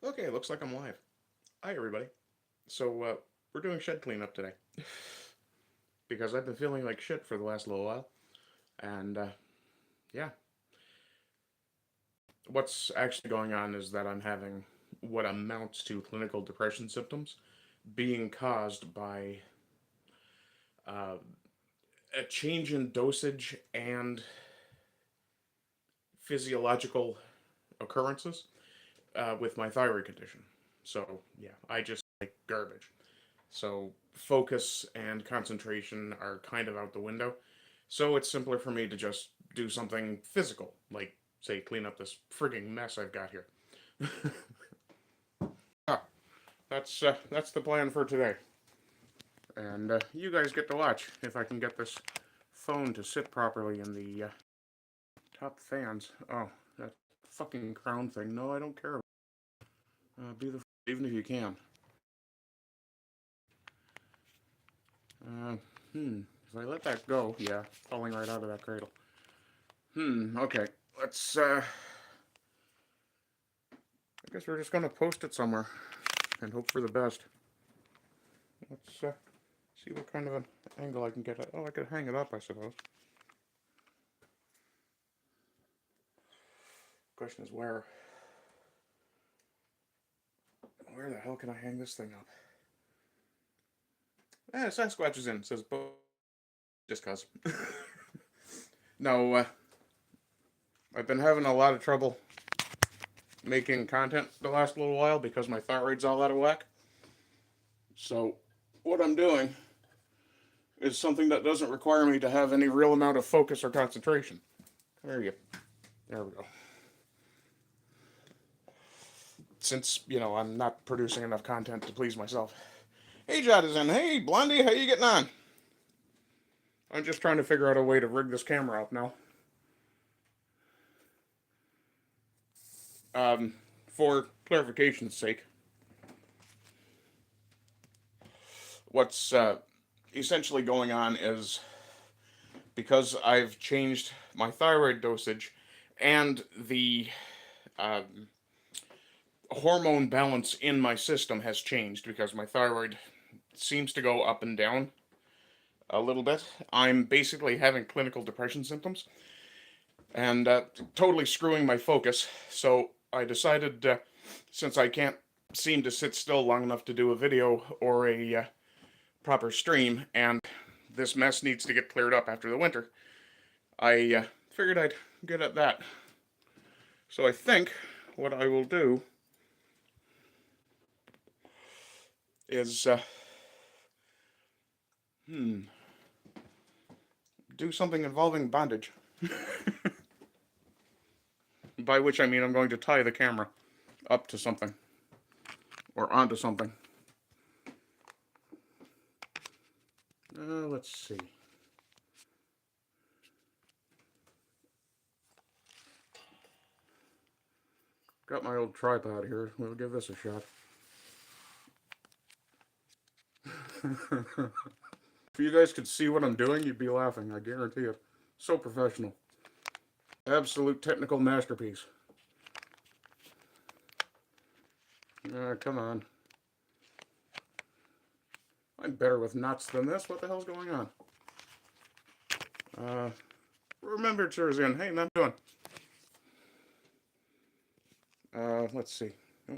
Okay, looks like I'm live. Hi, everybody. We're doing shed cleanup today because I've been feeling like shit for the last little while. And, yeah, what's actually going on is that I'm having what amounts to clinical depression symptoms being caused by uh, a change in dosage and physiological occurrences with my thyroid condition. So, yeah, I just like garbage. So focus and concentration are kind of out the window. So it's simpler for me to just do something physical, like say clean up this frigging mess I've got here. Ah, that's the plan for today. And you guys get to watch if I can get this phone to sit properly in the top fans. Oh, that fucking crown thing. No, I don't care. Be the even if you can. Uh, If I let that go, yeah, falling right out of that cradle. Okay. Let's, I guess we're just gonna post it somewhere and hope for the best. Let's, see what kind of an angle I can get at. Oh, I could hang it up, I suppose. Question is where the hell can I hang this thing up? Sasquatch is in. It says, just cause. No, I've been having a lot of trouble making content the last little while because my thyroid's all out of whack. So, what I'm doing is something that doesn't require me to have any real amount of focus or concentration. There we go. Since, I'm not producing enough content to please myself. Hey, Jod is in. Hey, Blondie, how you getting on? I'm just trying to figure out a way to rig this camera up now. For clarification's sake, what's essentially going on is because I've changed my thyroid dosage and the um, hormone balance in my system has changed because my thyroid seems to go up and down a little bit. I'm basically having clinical depression symptoms and totally screwing my focus. So I decided, since I can't seem to sit still long enough to do a video or a proper stream, and this mess needs to get cleared up after the winter, I figured I'd get at that. So I think what I will do is do something involving bondage. By which I mean I'm going to tie the camera up to something or onto something. Let's see. Got my old tripod here. We'll give this a shot. If you guys could see what I'm doing, you'd be laughing, I guarantee it. So professional. Absolute technical masterpiece. Come on. I'm better with nuts than this. What the hell's going on? Remember cheers in. Hey, man, doing? Let's see. Oh,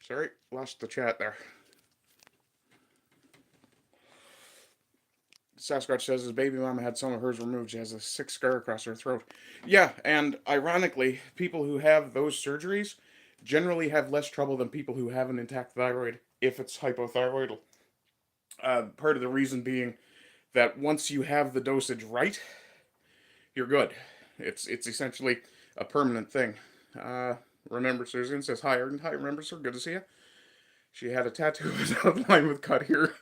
sorry, lost the chat there. Sasquatch says his baby mama had some of hers removed. She has a sick scar across her throat. Yeah, and ironically, people who have those surgeries generally have less trouble than people who have an intact thyroid if it's hypothyroidal. Part of the reason being that once you have the dosage right, you're good. It's essentially a permanent thing. Remember Susan says hi, Arden. Hi, remember sir, good to see you. She had a tattoo of his outline with cut here.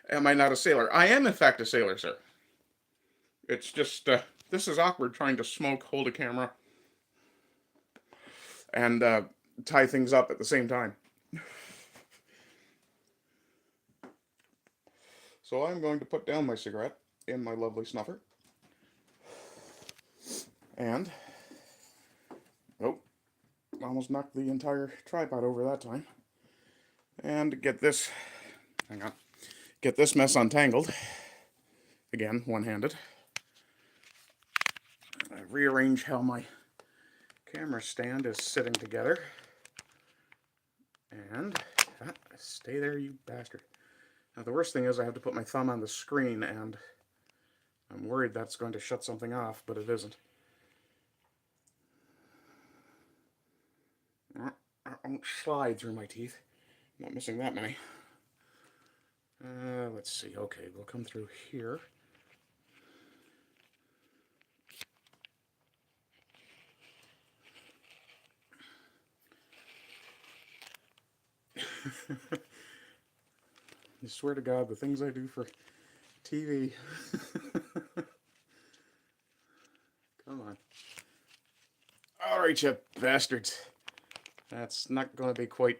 Am I not a sailor? I am in fact a sailor, sir. It's just this is awkward trying to smoke, hold a camera, and tie things up at the same time. So I'm going to put down my cigarette in my lovely snuffer. And, oh, Almost knocked the entire tripod over that time. And get this, hang on, get this mess untangled. Again, one-handed. I rearrange how my camera stand is sitting together. And, stay there, you bastard. Now the worst thing is I have to put my thumb on the screen, and I'm worried that's going to shut something off, but it isn't. I won't slide through my teeth. I'm not missing that many. Let's see. Okay, we'll come through here. I swear to God, the things I do for TV. Come on. Alright, you bastards. That's not going to be quite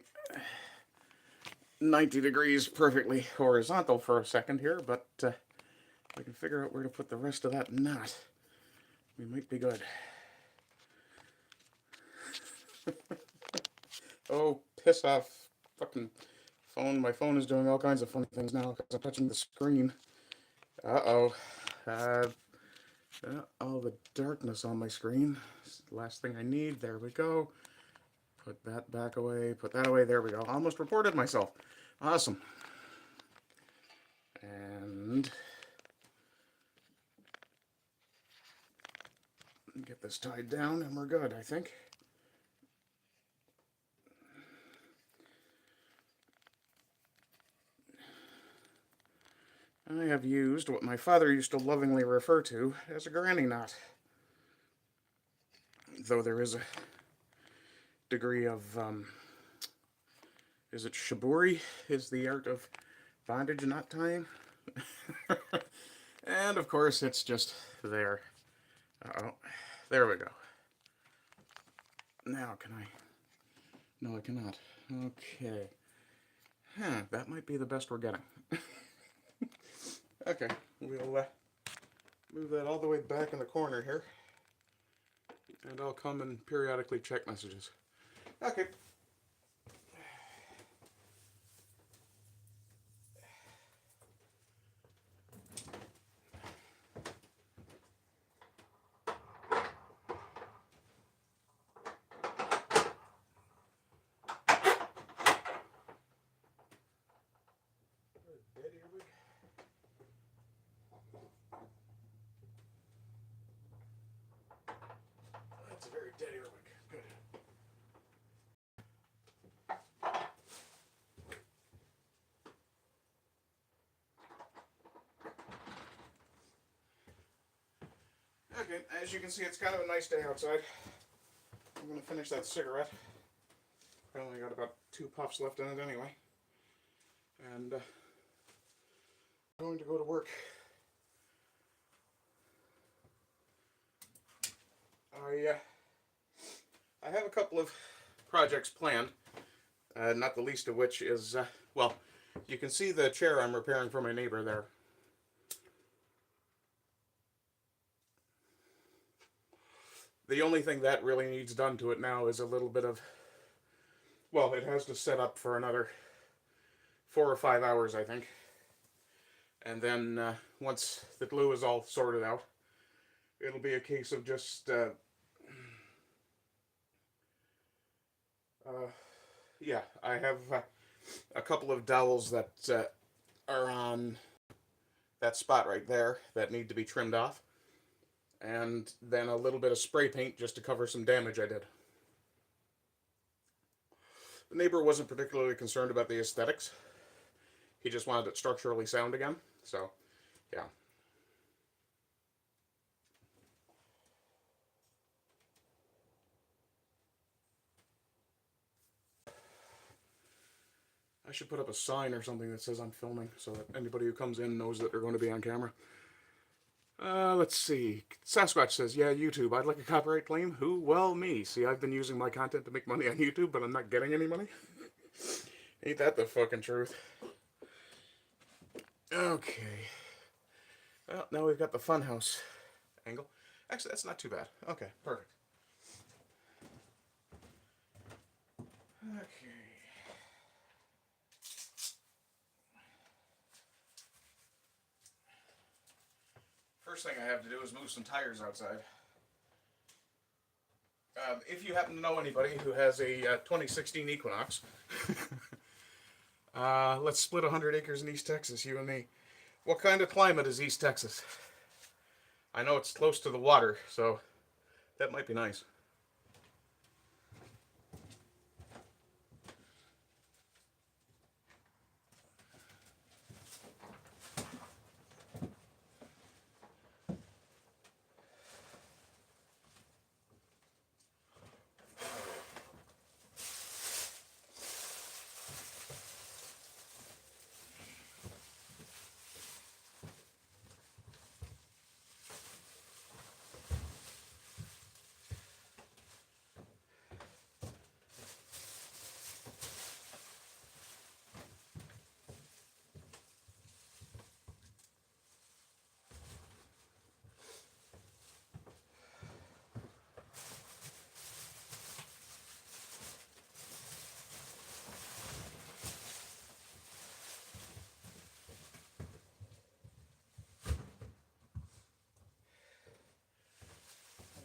90 degrees perfectly horizontal for a second here, but I can figure out where to put the rest of that knot. We might be good. Oh, piss off. Fucking phone. My phone is doing all kinds of funny things now because I'm touching the screen. Uh-oh. All the darkness on my screen. It's the last thing I need. There we go. Put that back away. Put that away. There we go. Almost reported myself. Awesome. And get this tied down and we're good, I think. I have used what my father used to lovingly refer to as a granny knot. Though there is a degree of, is it shibori? Is the art of bondage knot tying? And of course it's just there. Uh-oh. There we go. Now can I? No, I cannot. Okay. That might be the best we're getting. Okay, we'll move that all the way back in the corner here. And I'll come and periodically check messages. Okay. That's a very dead earwig. Good. Okay, as you can see, it's kind of a nice day outside. I'm going to finish that cigarette. I only got about 2 puffs left in it anyway. And I'm going to go to work. I have a couple of projects planned, not the least of which is, well, you can see the chair I'm repairing for my neighbor there. The only thing that really needs done to it now is a little bit of, well, it has to set up for another 4 or 5 hours, I think. And then once the glue is all sorted out, it'll be a case of just, yeah, I have a couple of dowels that are on that spot right there that need to be trimmed off. And then a little bit of spray paint just to cover some damage I did. The neighbor wasn't particularly concerned about the aesthetics. He just wanted it structurally sound again. So, yeah. I should put up a sign or something that says I'm filming so that anybody who comes in knows that they're going to be on camera. Let's see. Sasquatch says, yeah, YouTube. I'd like a copyright claim. Who? Well, me. See, I've been using my content to make money on YouTube, but I'm not getting any money. Ain't that the fucking truth? Okay. Well, now we've got the funhouse angle. Actually, that's not too bad. Okay, perfect. Okay. First thing I have to do is move some tires outside. If you happen to know anybody who has a 2016 Equinox, let's split 100 acres in East Texas, you and me. What kind of climate is East Texas? I know it's close to the water, so that might be nice.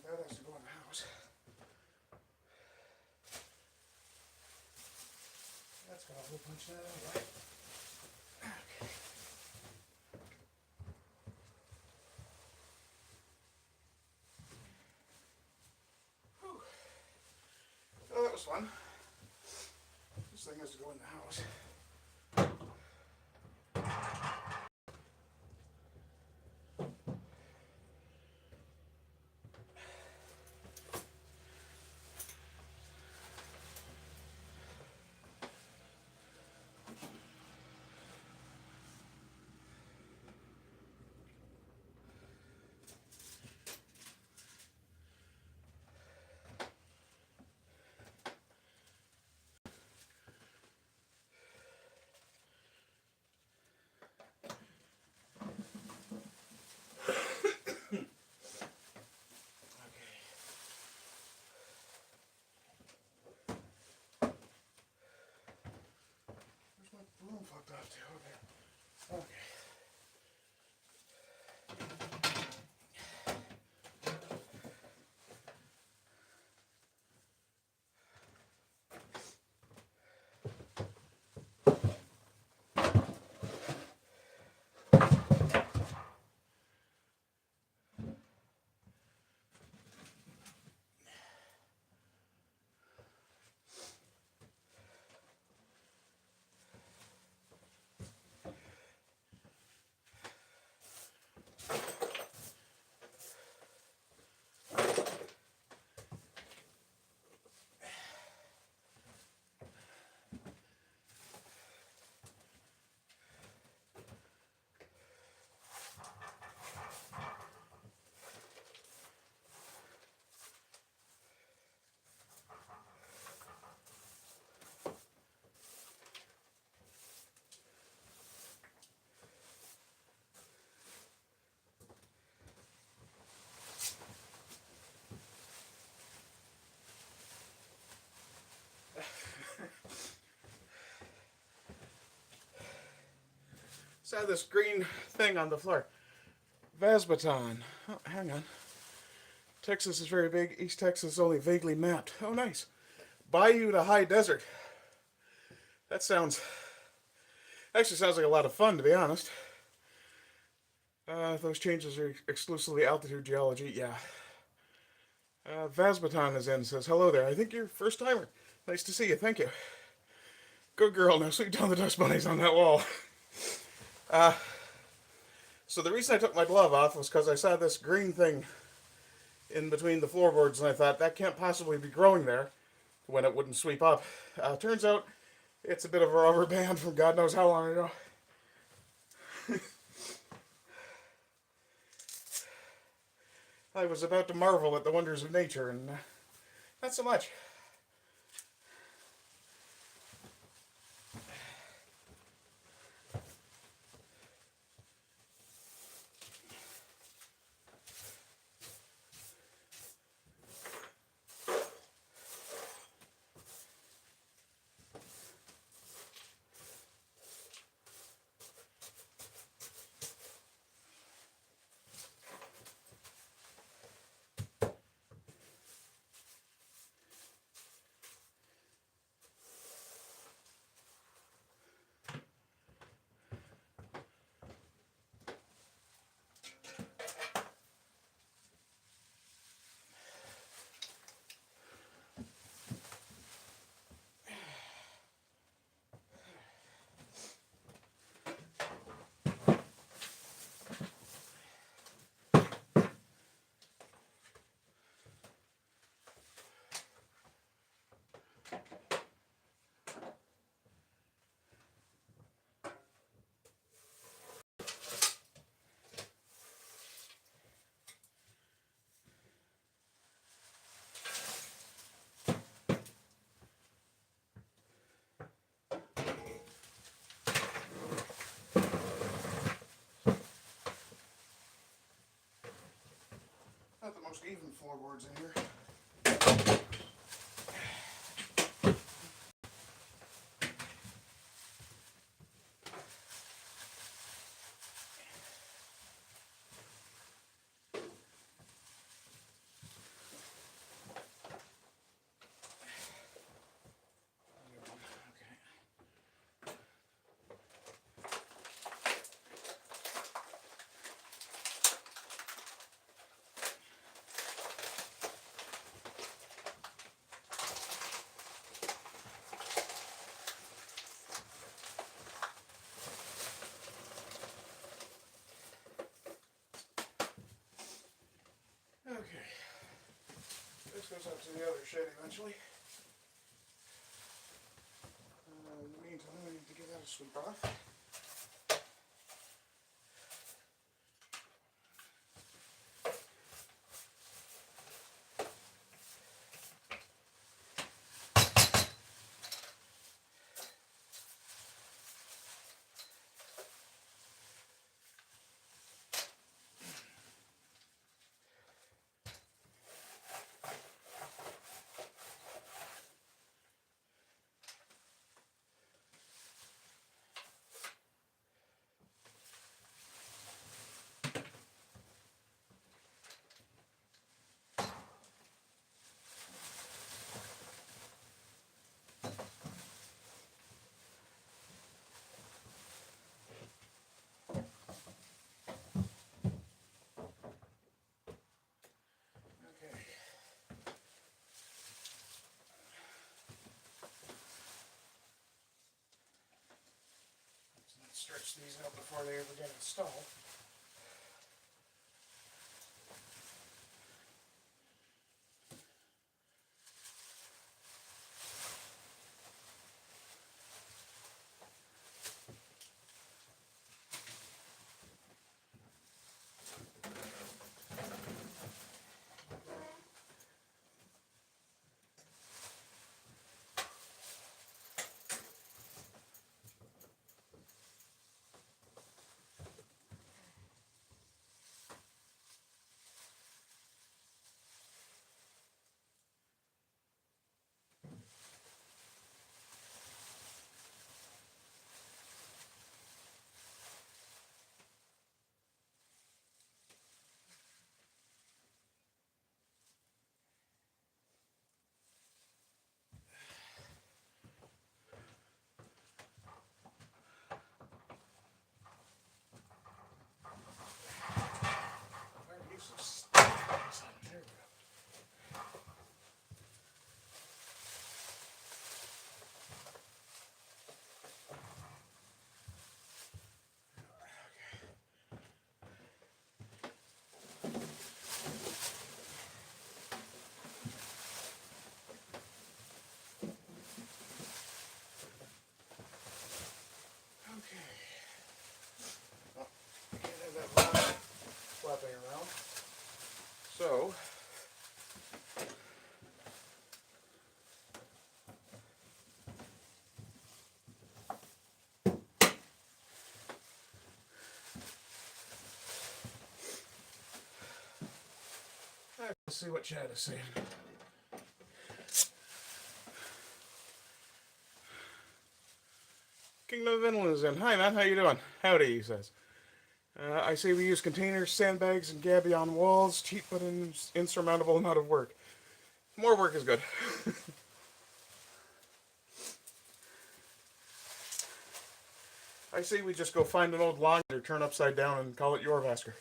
That has to go in the house. That's got a whole bunch of that anyway. Okay. Whew. Oh, that was fun. This thing has to go in the house. Room fucked up too. Okay. Saw this green thing on the floor. Vasbaton. Oh, hang on. Texas is very big. East Texas is only vaguely mapped. Oh, nice. Bayou to high desert. That actually sounds like a lot of fun, to be honest. Those changes are exclusively altitude geology. Yeah. Vasbaton is in. Says, hello there. I think you're first timer. Nice to see you. Thank you. Good girl. Now sweep down the dust bunnies on that wall. So the reason I took my glove off was because I saw this green thing in between the floorboards, and I thought that can't possibly be growing there when it wouldn't sweep up. Turns out it's a bit of a rubber band from God knows how long ago. I was about to marvel at the wonders of nature, and not so much. almost even floorboards in here. Okay, this goes up to the other shed eventually. In the meantime, I need to get that a sweep off. Stretch these out before they ever get installed. Flapping around. So, let's see what Chad is saying. Kingdom of Inland is in. Hi, man. How you doing? Howdy, he says. I say we use containers, sandbags, and gabion walls. Cheap but an insurmountable amount of work. More work is good. I say we just go find an old lawn or turn upside down and call it Yorvasker.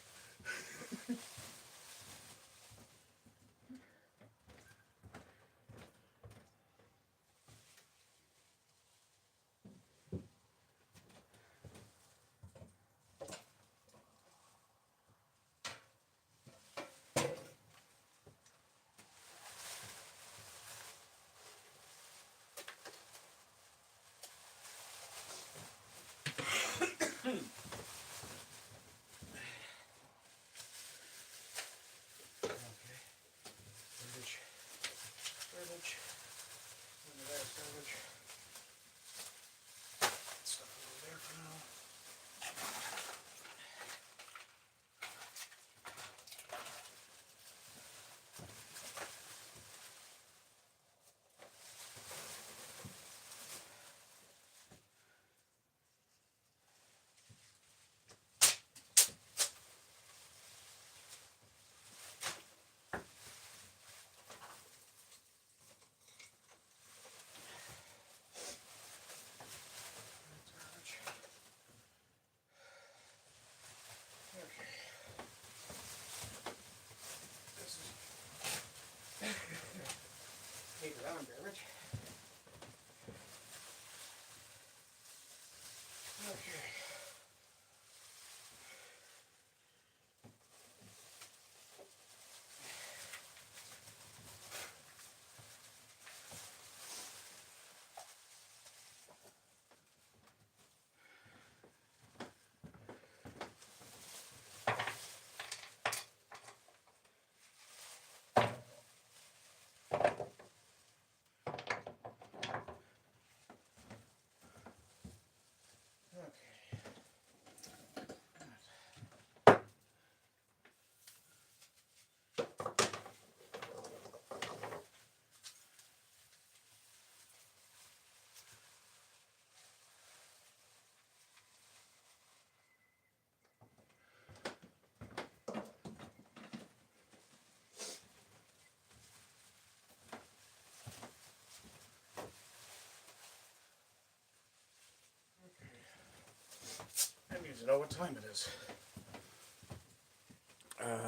know what time it is.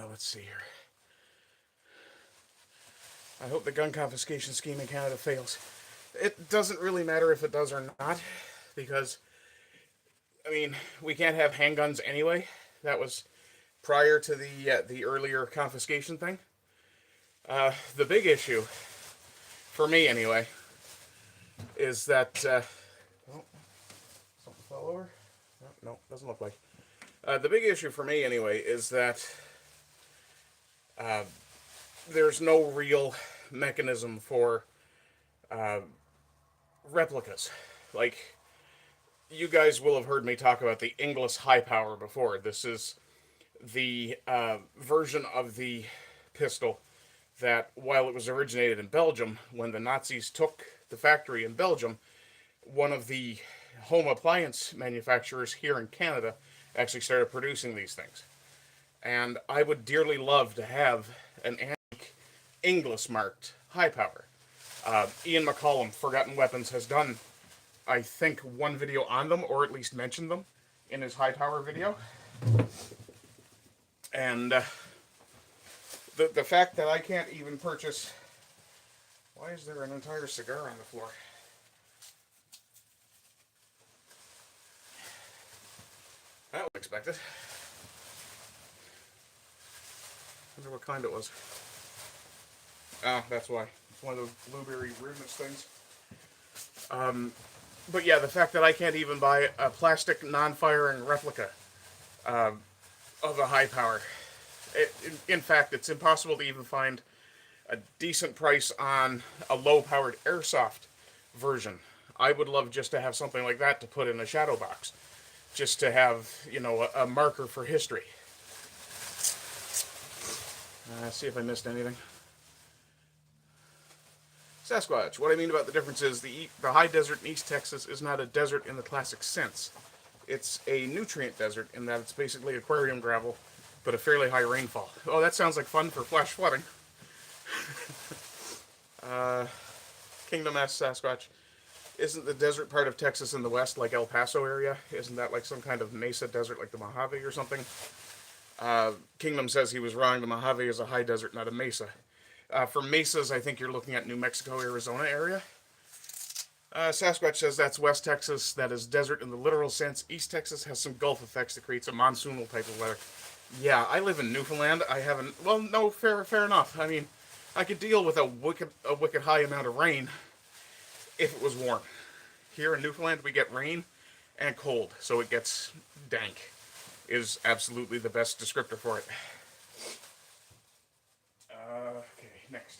Let's see here. I hope the gun confiscation scheme in Canada fails. It doesn't really matter if it does or not, because, I mean, we can't have handguns anyway. That was prior to the earlier confiscation thing. The big issue, for me anyway, is that... oh, something fell over? No, doesn't look like. The big issue for me anyway is that there's no real mechanism for replicas. Like, you guys will have heard me talk about the Inglis High Power before. This is the version of the pistol that, while it was originated in Belgium, when the Nazis took the factory in Belgium, one of the home appliance manufacturers here in Canada actually started producing these things. And I would dearly love to have an antique Inglis marked high power. Ian McCollum, Forgotten Weapons, has done, I think, one video on them, or at least mentioned them in his high tower video. And the fact that I can't even purchase... Why is there an entire cigar on the floor? That was expected. I wonder what kind it was. Ah, that's why. It's one of those blueberry weirdness things. But yeah, the fact that I can't even buy a plastic non-firing replica of a high power. In fact, it's impossible to even find a decent price on a low-powered airsoft version. I would love just to have something like that to put in a shadow box. Just to have, you know, a marker for history. See if I missed anything. Sasquatch. What I mean about the difference is the high desert in East Texas is not a desert in the classic sense. It's a nutrient desert in that it's basically aquarium gravel, but a fairly high rainfall. Oh, that sounds like fun for flash flooding. Kingdom S. Sasquatch. Isn't the desert part of Texas in the west like El Paso area? Isn't that like some kind of mesa desert like the Mojave or something? Kingdom says he was wrong. The Mojave is a high desert, not a mesa. For mesas, I think you're looking at New Mexico, Arizona area. Sasquatch says that's West Texas. That is desert in the literal sense. East Texas has some Gulf effects that creates a monsoonal type of weather. Yeah, I live in Newfoundland. I haven't... Well, no, fair enough. I mean, I could deal with a wicked high amount of rain if it was warm. Here in Newfoundland, we get rain and cold, so it gets dank. Is absolutely the best descriptor for it. Okay, next.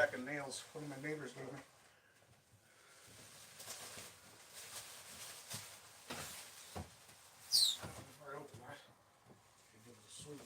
pack of nails one of my neighbors gave me. Before I open that, I give it a sweep.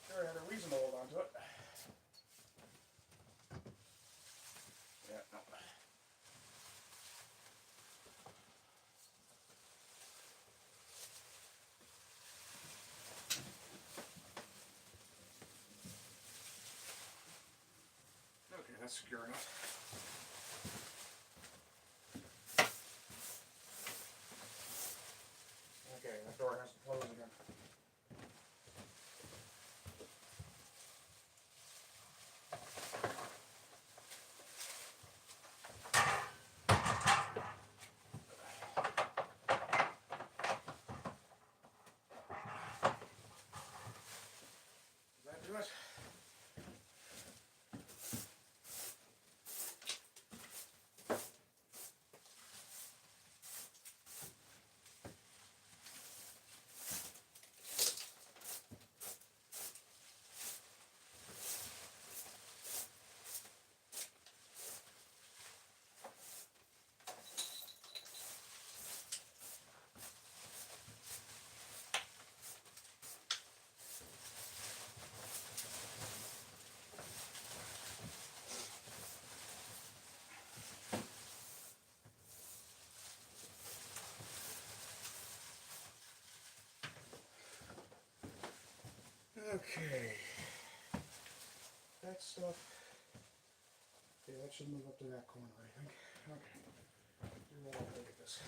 Sure, I had a reason to hold on to it. Yeah, no. Okay, that's secure enough. Okay, that door has to close again. Does that do it? Okay. That stuff. Okay, that should move up to that corner, I think. Okay. Do one more look at this.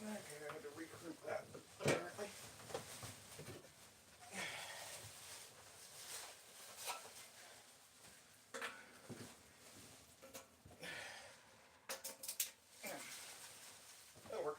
Okay, I had to recruit that, apparently. That'll work.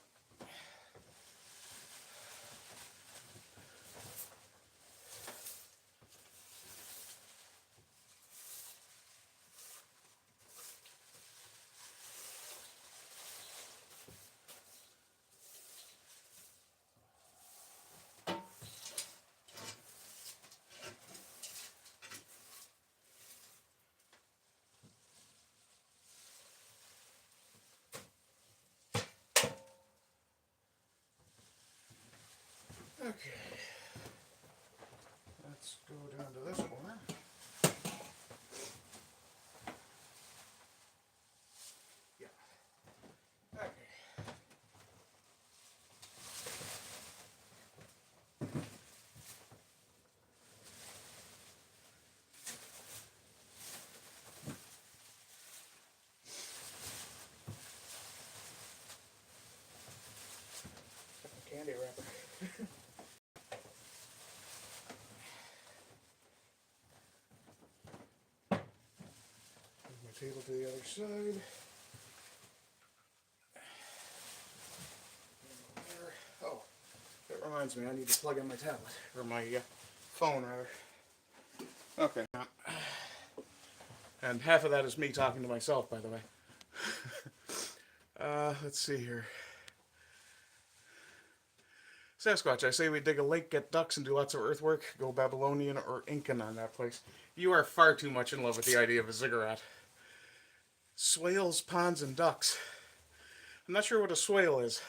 Okay. Let's go down to this corner. Yeah. Okay. Candy wrapper. Move my table to the other side. Oh, that reminds me, I need to plug in my tablet, or my phone, rather. Okay. And half of that is me talking to myself, by the way. Let's see here. Sasquatch, I say we dig a lake, get ducks, and do lots of earthwork. Go Babylonian or Incan on that place. You are far too much in love with the idea of a ziggurat. Swales, ponds, and ducks. I'm not sure what a swale is.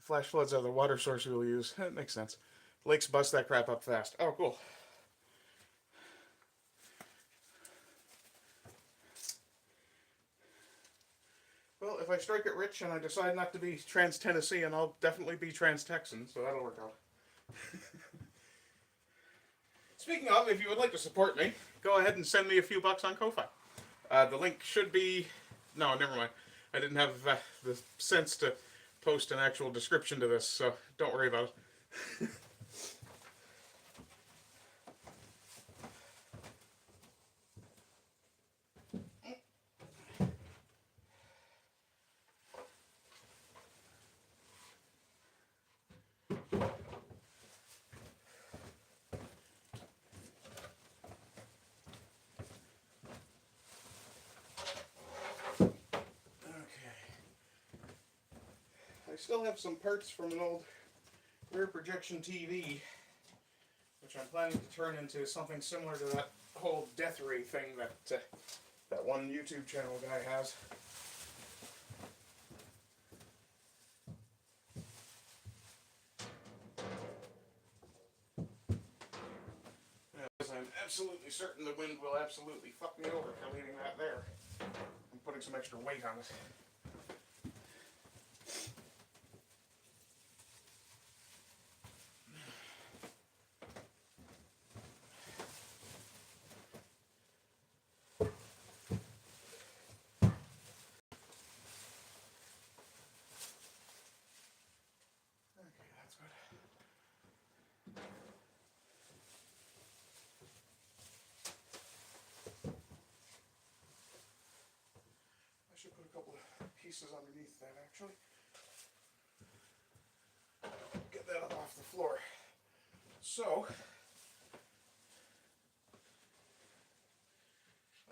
Flash floods are the water source we will use. That makes sense. Lakes bust that crap up fast. Oh, cool. Well, if I strike it rich and I decide not to be trans-Tennessean, I'll definitely be trans-Texan, so that'll work out. Speaking of, if you would like to support me, go ahead and send me a few bucks on Ko-Fi. The link should be... No, never mind. I didn't have the sense to post an actual description to this, so don't worry about it. I still have some parts from an old rear projection TV, which I'm planning to turn into something similar to that whole death ray thing that that one YouTube channel guy has. As I'm absolutely certain the wind will absolutely fuck me over for leaving that there. I'm putting some extra weight on it. I should put a couple of pieces underneath that, actually. Get that up off the floor. So,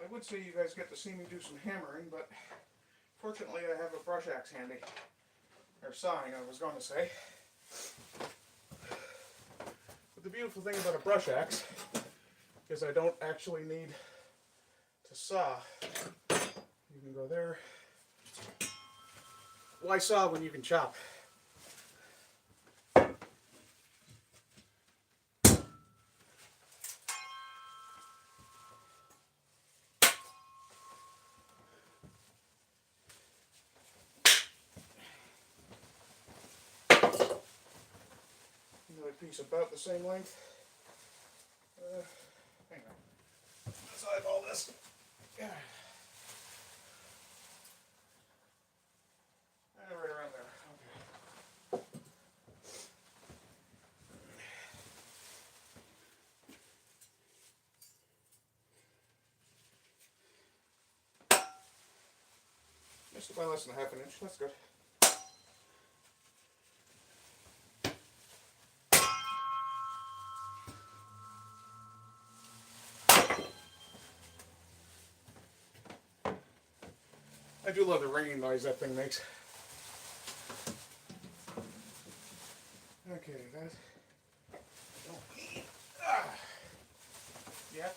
I would say you guys get to see me do some hammering, but fortunately I have a brush axe handy. Or sawing, I was going to say. But the beautiful thing about a brush axe is I don't actually need to saw. You can go there. Why saw when you can chop? Another piece about the same length. Hang on. So I have all this. Yeah. Right around there. Okay. Missed it by less than a half an inch. That's good. I do love the ringing noise that thing makes. Okay, that I don't need yet,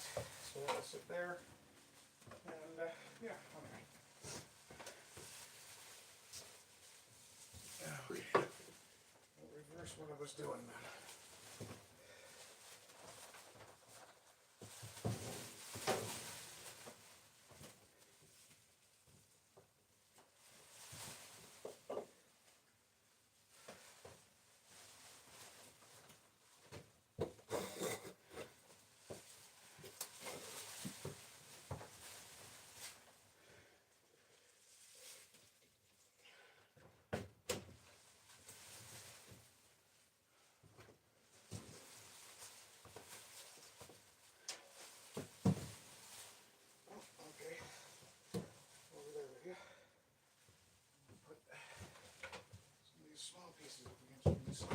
so that'll sit there. And yeah, okay. I'll reverse what I was doing then. Small pieces up against this side.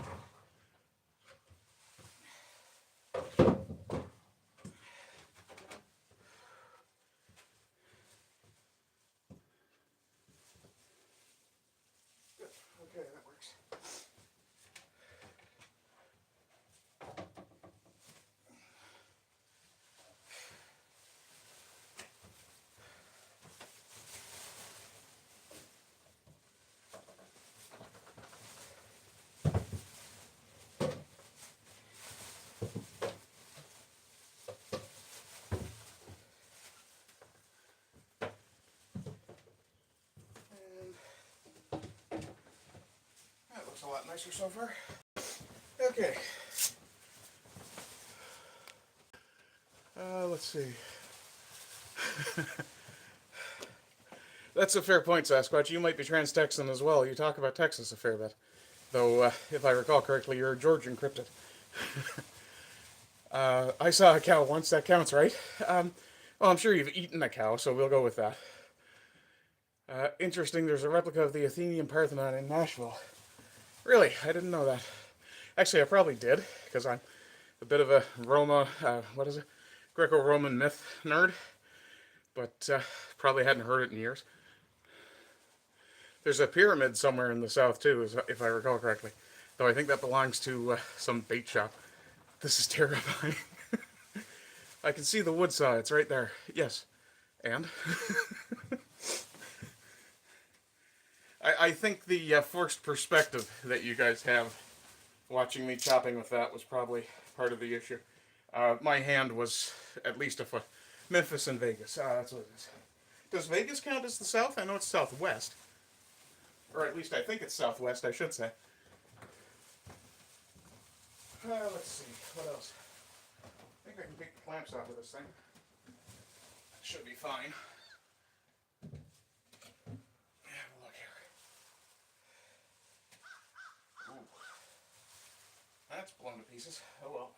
Good. Okay, that works. That looks a lot nicer so far. Okay, Let's see. That's a fair point, Sasquatch. You might be trans-Texan as well. You talk about Texas a fair bit. Though, if I recall correctly, you're Georgian cryptid. I saw a cow once. That counts, right? Well, I'm sure you've eaten a cow, so we'll go with that. Interesting, there's a replica of the Athenian Parthenon in Nashville. Really? I didn't know that. Actually, I probably did, because I'm a bit of a Greco-Roman myth nerd. But probably hadn't heard it in years. There's a pyramid somewhere in the south, too, if I recall correctly. Though I think that belongs to some bait shop. This is terrifying. I can see the wood saw. It's right there. Yes. And? I think the forced perspective that you guys have watching me chopping with that was probably part of the issue. My hand was at least a foot. Memphis and Vegas. That's what it is. Does Vegas count as the South? I know it's Southwest. Or at least I think it's Southwest, I should say. Let's see. What else? I think I can take the clamps out with this thing. That should be fine. Have a look here. Ooh. That's blown to pieces. Oh well.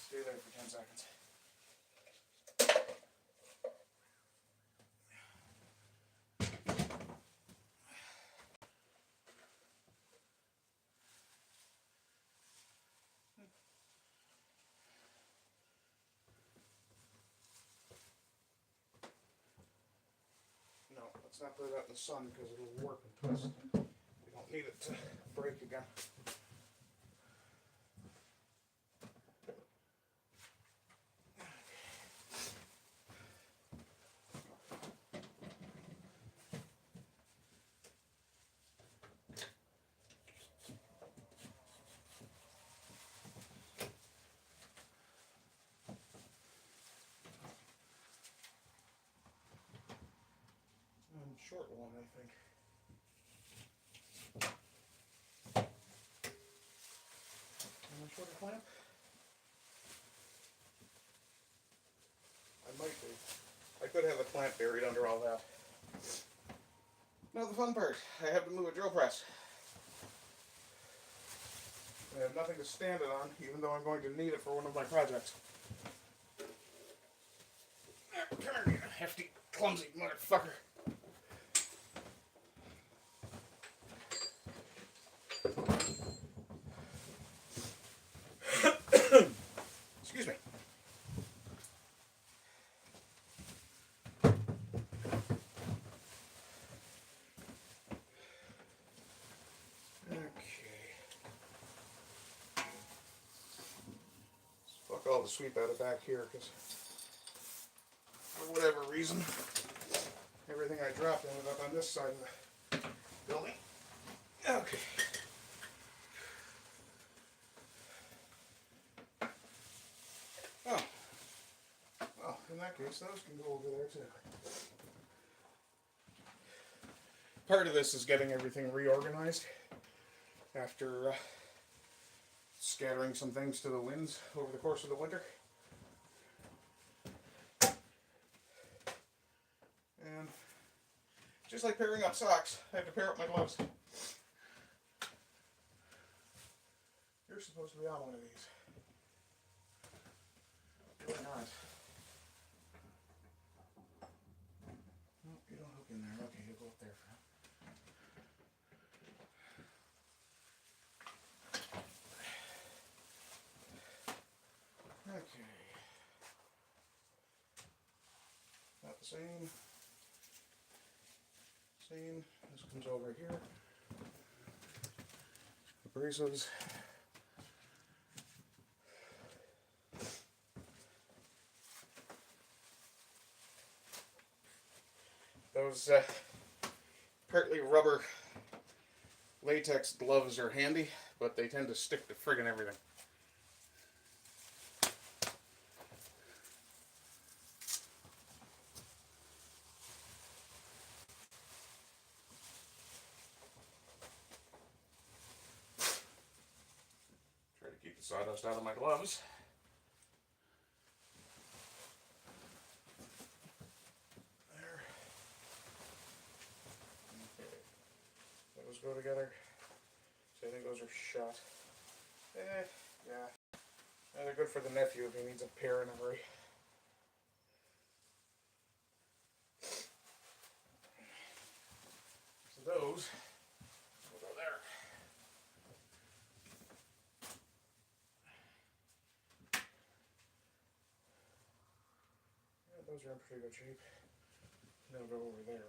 Stay there for 10 seconds. No, let's not put it out in the sun because it'll warp and twist. We don't need it to break again. Short one, I think. And a shorter clamp? I might be. I could have a clamp buried under all that. Now the fun part. I have to move a drill press. I have nothing to stand it on, even though I'm going to need it for one of my projects. Come here, you hefty, clumsy motherfucker. Excuse me. Fuck all the sweep out of back here, because for whatever reason, everything I dropped ended up on this side of the building. Okay. Oh. Well, in that case, those can go over there too. Part of this is getting everything reorganized after scattering some things to the winds over the course of the winter. And just like pairing up socks, I have to pair up my gloves. You're supposed to be on one of these. You're not. No, you don't hook in there. Okay, you'll go up there for now. Okay. Not the same. Same. This comes over here. Abrasives. Those partly rubber latex gloves are handy, but they tend to stick to friggin' everything. the sawdust out of my gloves. There. Okay. Those go together. So I think those are shut. Yeah. They're good for the nephew if he needs a pair in a hurry. So those will go there. Yeah, those are in pretty good shape. They'll go over there.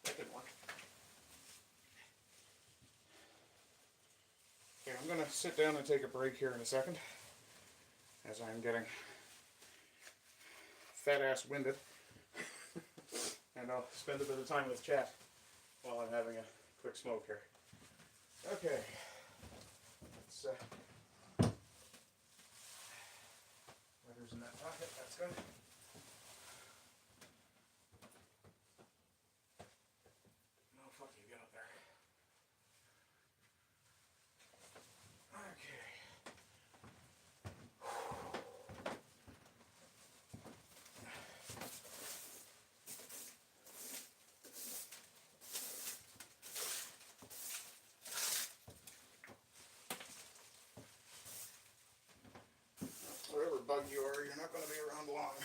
That didn't work. Okay, I'm going to sit down and take a break here in a second, as I'm getting fat-ass winded. And I'll spend a bit of time with chat while I'm having a quick smoke here. Okay. Let's, letters in that pocket, that's good. No, fuck you, get up there. Okay. Whatever bug you are, you're not going to be around long.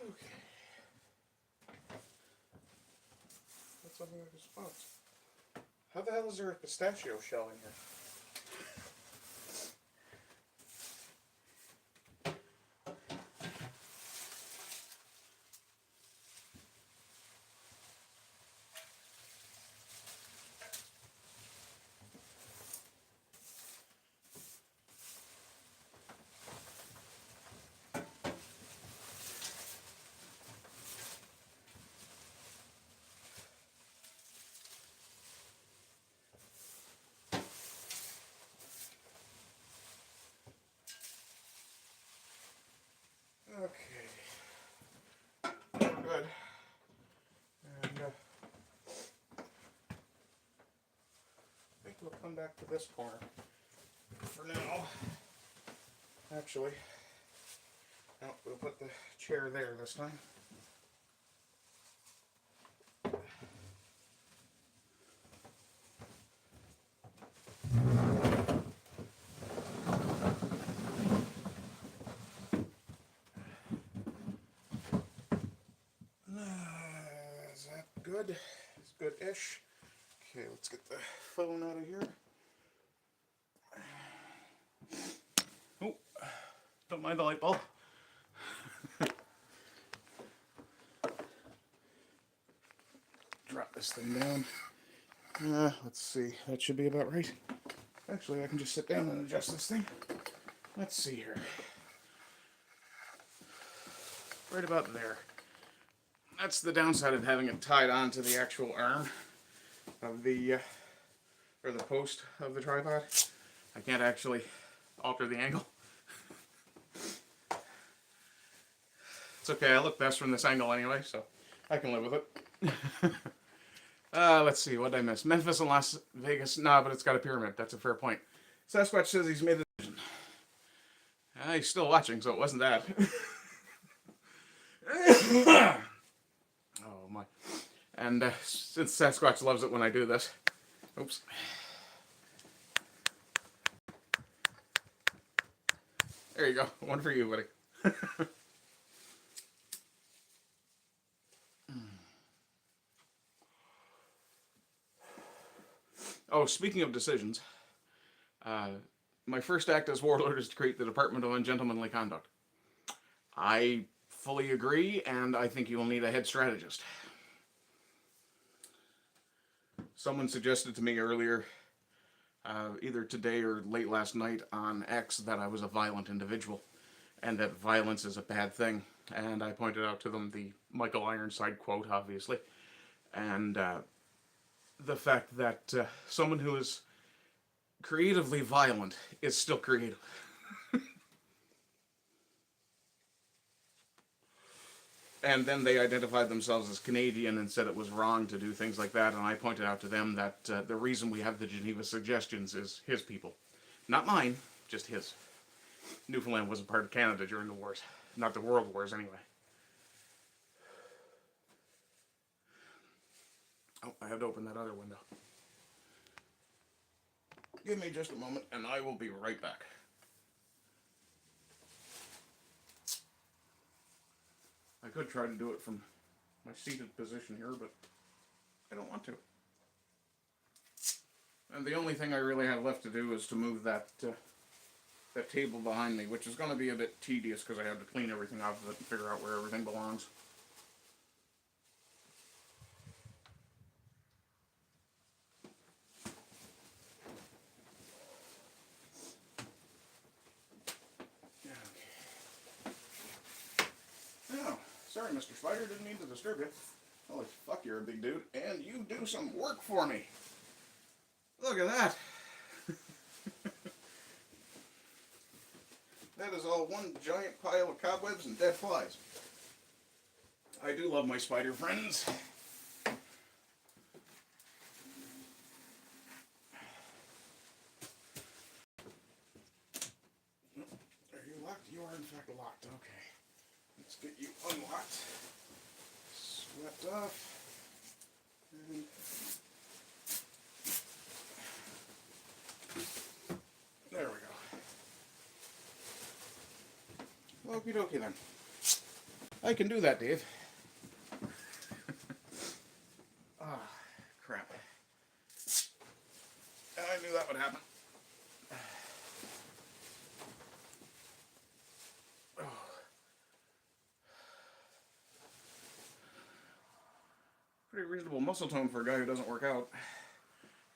Okay. That's something like a response. How the hell is there a pistachio shell in here? Okay. We're good. And I think we'll come back to this corner for now. Actually, no, we'll put the chair there this time. Is that good? It's good-ish. Okay, let's get the phone out of here. Oh, don't mind the light bulb. Drop this thing down. Let's see. That should be about right. Actually, I can just sit down and adjust this thing. Let's see here. Right about there. That's the downside of having it tied onto the actual arm of the, or the post of the tripod. I can't actually alter the angle. It's okay, I look best from this angle anyway, so I can live with it. Let's see, what did I miss? Memphis and Las Vegas. Nah, but it's got a pyramid. That's a fair point. Sasquatch says he's made the decision. He's still watching, so it wasn't that. Oh my. And since Sasquatch loves it when I do this. Oops. There you go. One for you, buddy. Oh, speaking of decisions, my first act as warlord is to create the Department of Ungentlemanly Conduct. I fully agree, and I think you will need a head strategist. Someone suggested to me earlier either today or late last night on X that I was a violent individual and that violence is a bad thing. And I pointed out to them the Michael Ironside quote, obviously, and the fact that someone who is creatively violent is still creative. And then they identified themselves as Canadian and said it was wrong to do things like that. And I pointed out to them that the reason we have the Geneva Suggestions is his people. Not mine, just his. Newfoundland wasn't part of Canada during the wars. Not the world wars, anyway. Oh, I have to open that other window. Give me just a moment, and I will be right back. I could try to do it from my seated position here, but I don't want to. And the only thing I really have left to do is to move that that table behind me, which is going to be a bit tedious because I have to clean everything off of it and figure out where everything belongs. Oh, sorry, Mr. Spider, didn't mean to disturb you. Holy fuck, you're a big dude, and you do some work for me. Look at that. That is all one giant pile of cobwebs and dead flies. I do love my spider friends. Are you locked? You are in fact locked. Okay. Let's get you unlocked. Swept off. And there we go. Okie dokie then. I can do that, Dave. Ah, crap. I knew that would happen. Oh. Pretty reasonable muscle tone for a guy who doesn't work out.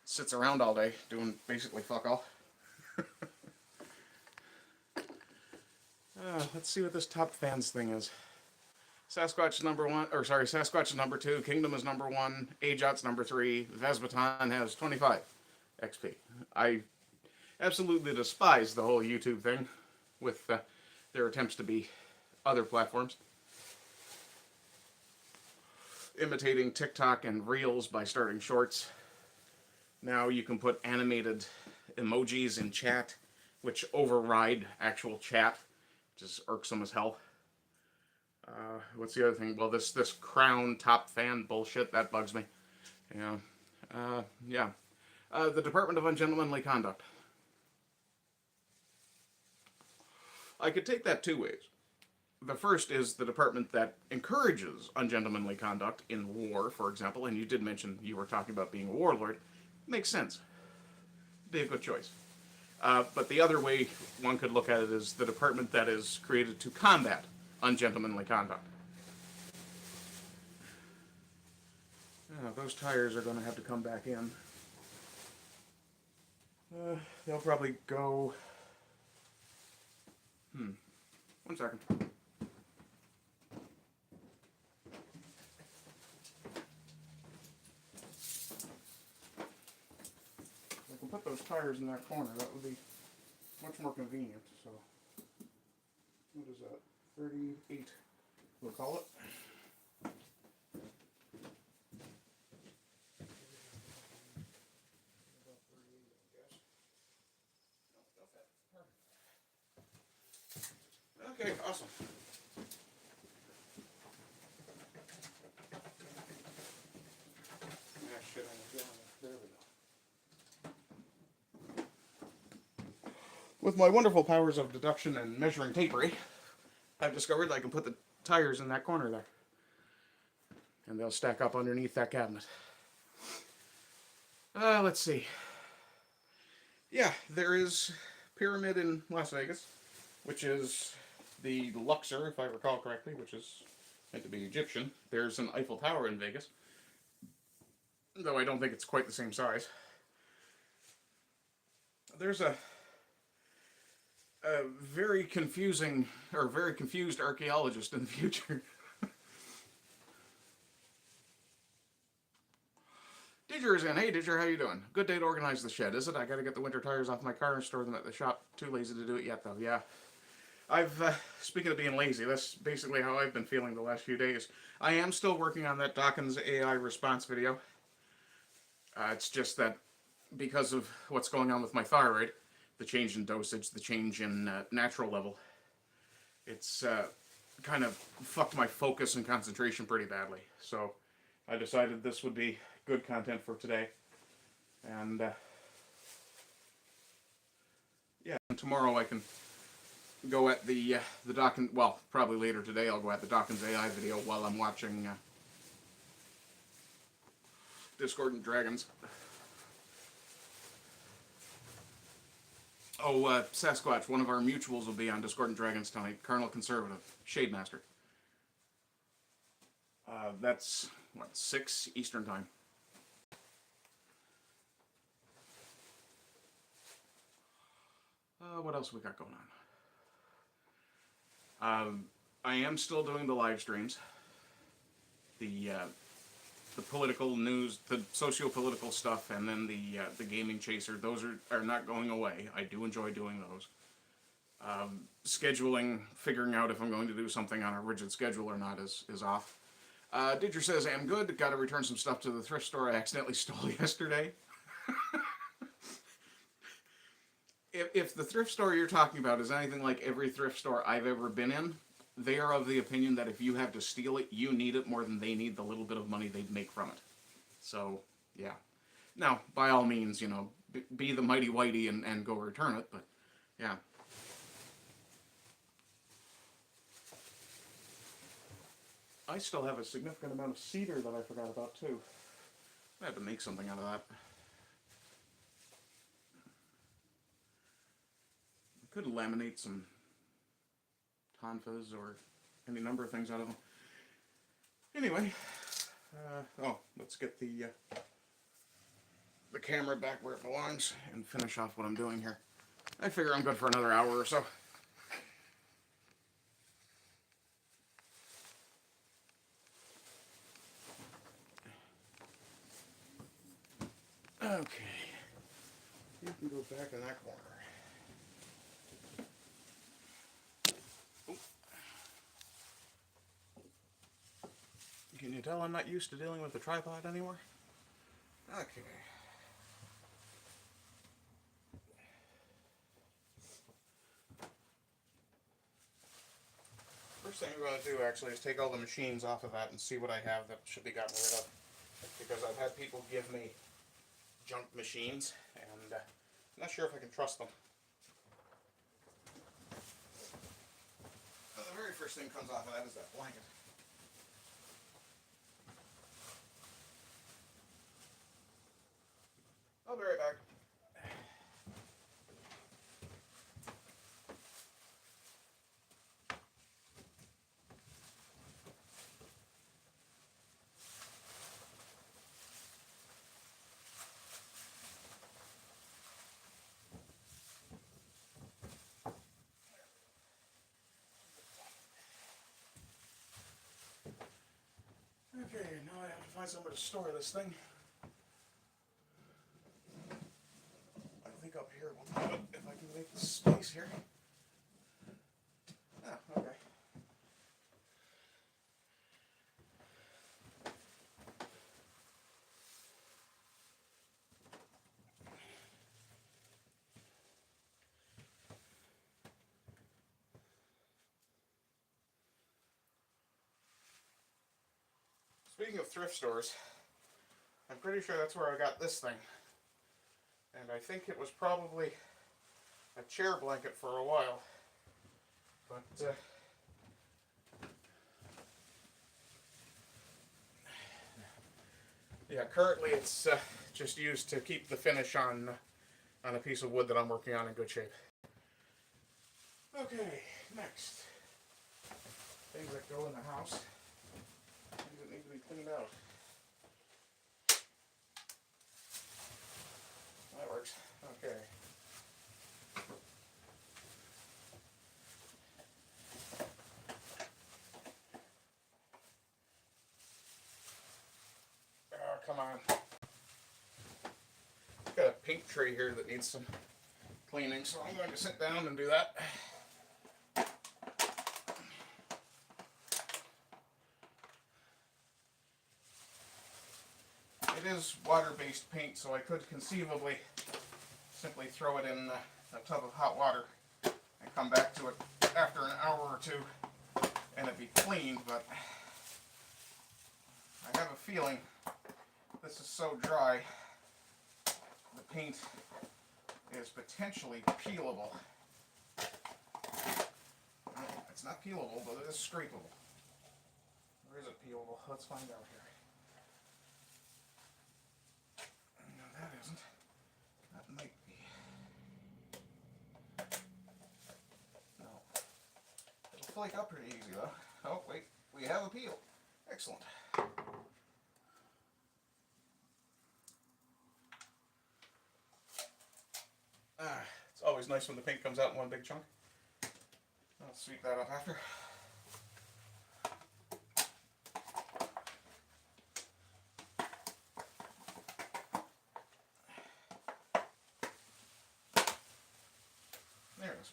Sits around all day doing basically fuck all. Let's see what this top fans thing is. Sasquatch number 1, or sorry, Sasquatch is number 2, Kingdom is number 1, Ajot's number 3, Vesbaton has 25 XP. I absolutely despise the whole YouTube thing with their attempts to be other platforms. Imitating TikTok and Reels by starting shorts. Now you can put animated emojis in chat, which override actual chat, which is irksome as hell. What's the other thing? Well, this crown top fan bullshit, that bugs me. Yeah. The Department of Ungentlemanly Conduct. I could take that two ways. The first is the department that encourages ungentlemanly conduct in war, for example, and you did mention you were talking about being a warlord. Makes sense. Be a good choice. But the other way one could look at it is the department that is created to combat ungentlemanly conduct. Those tires are going to have to come back in. They'll probably go... 1 second. I can put those tires in that corner. That would be much more convenient. So, what is that? 38, we'll call it. Okay, awesome. Shit, there we go. With my wonderful powers of deduction and measuring tapery, I've discovered I can put the tires in that corner there. And they'll stack up underneath that cabinet. Let's see. Yeah, there is Pyramid in Las Vegas, which is the Luxor, if I recall correctly, which is meant to be Egyptian. There's an Eiffel Tower in Vegas, though I don't think it's quite the same size. there's a very confusing or very confused archaeologist in the future. Didger is in. Hey, Didger, how you doing? Good day to organize the shed, is it? I gotta get the winter tires off my car and store them at the shop. Too lazy to do it yet, though. Yeah. Speaking of being lazy, that's basically how I've been feeling the last few days. I am still working on that Dawkins AI response video. It's just that because of what's going on with my thyroid, the change in dosage, the change in natural level, it's kind of fucked my focus and concentration pretty badly. So I decided this would be good content for today. And yeah, and tomorrow I can go at the Dawkins, well, probably later today I'll go at the Dawkins AI video while I'm watching Discordant Dragons. Oh, Sasquatch, one of our mutuals will be on Discordant Dragons tonight. Carnal Conservative, Shademaster. That's, what, 6 Eastern Time. What else we got going on? I am still doing the live streams. The political news, the socio-political stuff, and then the gaming chaser. Those are not going away. I do enjoy doing those. Scheduling, figuring out if I'm going to do something on a rigid schedule or not is off. Didger says, I'm good. Got to return some stuff to the thrift store I accidentally stole yesterday. If the thrift store you're talking about is anything like every thrift store I've ever been in, they are of the opinion that if you have to steal it, you need it more than they need the little bit of money they'd make from it. So, yeah. Now, by all means, you know, be the mighty whitey and go return it, but, yeah. I still have a significant amount of cedar that I forgot about, too. I have to make something out of that. I could laminate some tonfas or any number of things out of them. Anyway, let's get the camera back where it belongs and finish off what I'm doing here. I figure I'm good for another hour or so. Okay, you can go back in that corner. Can you tell I'm not used to dealing with the tripod anymore? Okay. First thing I'm going to do actually is take all the machines off of that and see what I have that should be gotten rid of. Because I've had people give me junk machines and I'm not sure if I can trust them. The very first thing that comes off of that is that blanket. I'll be right back. Okay, now I have to find somewhere to store this thing. I think up here will do it if I can make the space here. Ah, okay. Speaking of thrift stores, I'm pretty sure that's where I got this thing. And I think it was probably a chair blanket for a while. But, yeah, currently it's just used to keep the finish on a piece of wood that I'm working on in good shape. Okay, next. Things that go in the house. Things that need to be cleaned out. That works. Okay. come on. Got a paint tray here that needs some cleaning, so I'm going to sit down and do that. It is water-based paint, so I could conceivably simply throw it in a tub of hot water and come back to it after an hour or two and it'd be cleaned, but I have a feeling this is so dry the paint is potentially peelable. No, it's not peelable, but it is scrapable. Or is it peelable? Let's find out here. No, that isn't. That might be. No. It'll flake up pretty easy though. Oh, wait. We have a peel. Excellent. It's always nice when the paint comes out in one big chunk. I'll sweep that up after. There it is.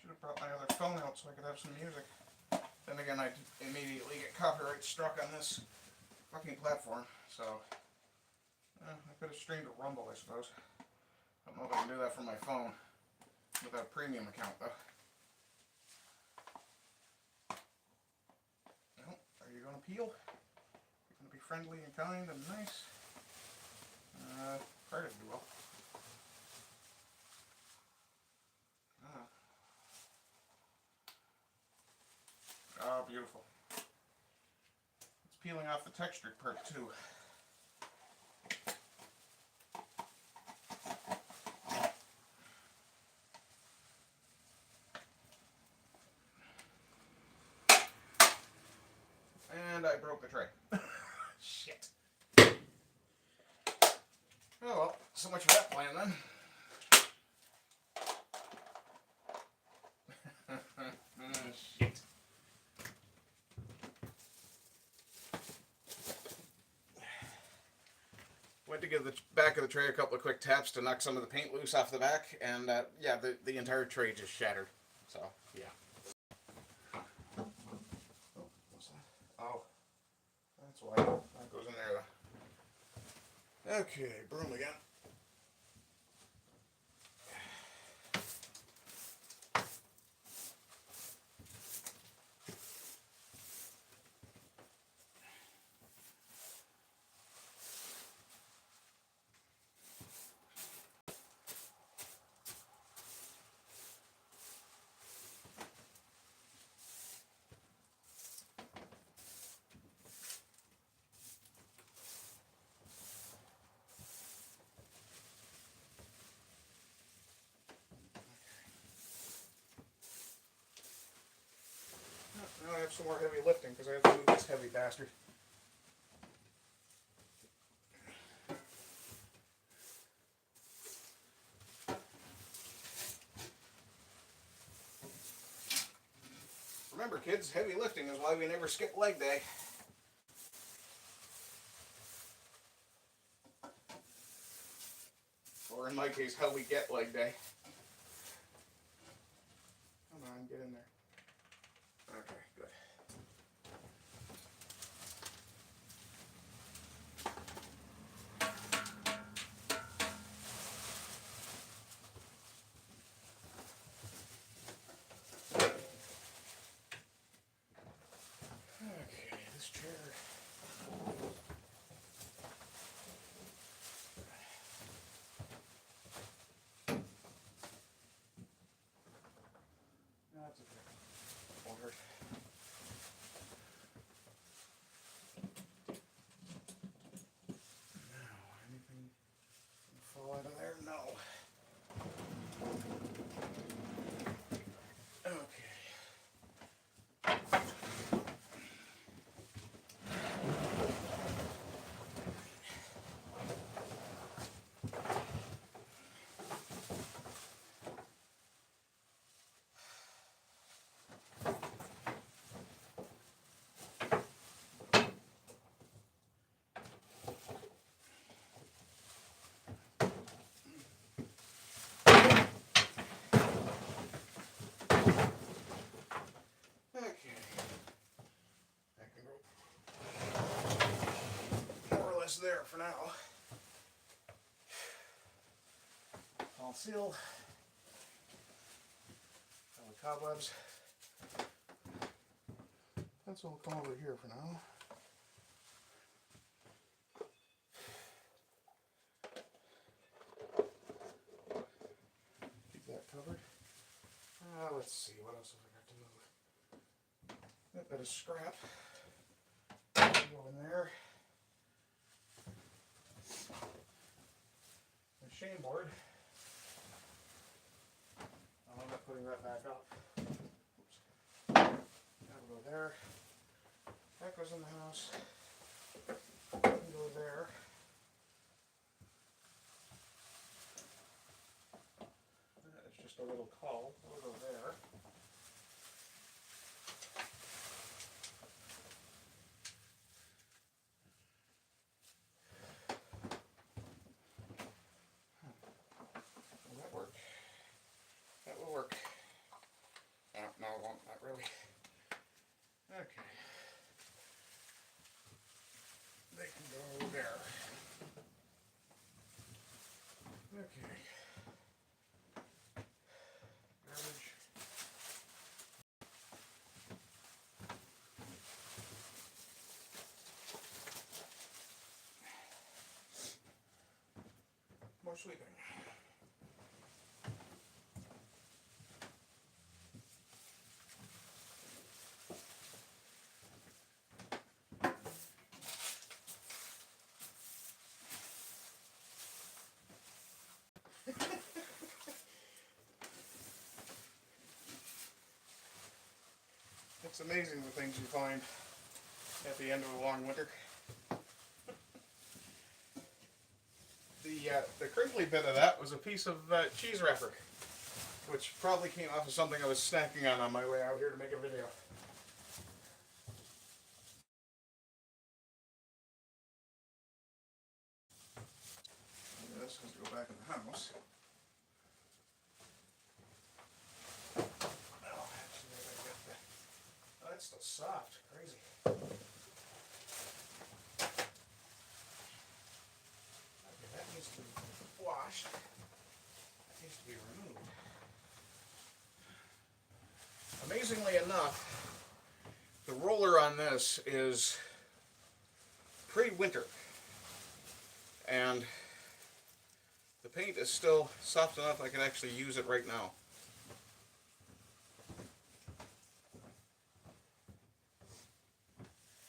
Should have brought my other phone out so I could have some music. Then again, I'd immediately get copyright struck on this fucking platform, so I could have streamed a Rumble, I suppose. I don't know if I can do that from my phone without a premium account, though. No, are you going to peel? You're going to be friendly and kind and nice? Part of you will. Oh, beautiful. It's peeling off the textured part too. And I broke the tray. Shit. Oh well, so much for that plan then. Shit. Went to give the back of the tray a couple of quick taps to knock some of the paint loose off the back, and yeah, the entire tray just shattered. So, yeah. Oh, what's that? Oh, that's why that goes in there though. Okay, broom again. Now I have some more heavy lifting because I have to move this heavy bastard. Remember, kids, heavy lifting is why we never skip leg day. Or in my case, how we get leg day. Come on, get in there. Okay, good. there for now. All sealed. All the cobwebs. Pencil will come over here for now. Keep that covered. Let's see, what else have I got to move? That bit of scrap. Go in there. Machine board. I'll end up putting that back up. Oops. That'll go there. That goes in the house. Can go there. It's just a little call. It'll go there. Will that work? That will work. No, it won't. Not really. Okay. They can go there. Okay. Garbage. More sweeping. It's amazing the things you find at the end of a long winter. The crinkly bit of that was a piece of cheese wrapper, which probably came off of something I was snacking on my way out here to make a video. This has to go back in the house. Oh, that's still soft. Crazy. Okay, that needs to be washed. That needs to be removed. Amazingly enough, the roller on this is pre-winter, and the paint is still soft enough I can actually use it right now.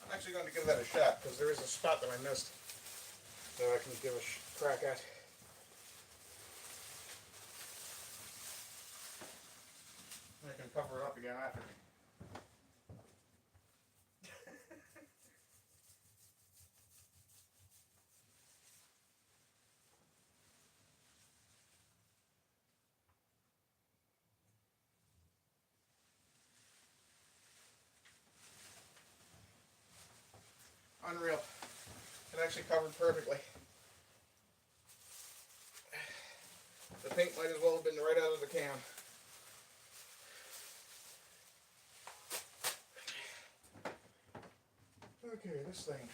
I'm actually going to give that a shot because there is a spot that I missed that I can give a crack at. I can cover it up again after. Unreal. It actually covered perfectly. The paint might as well have been right out of the can. Okay, this thing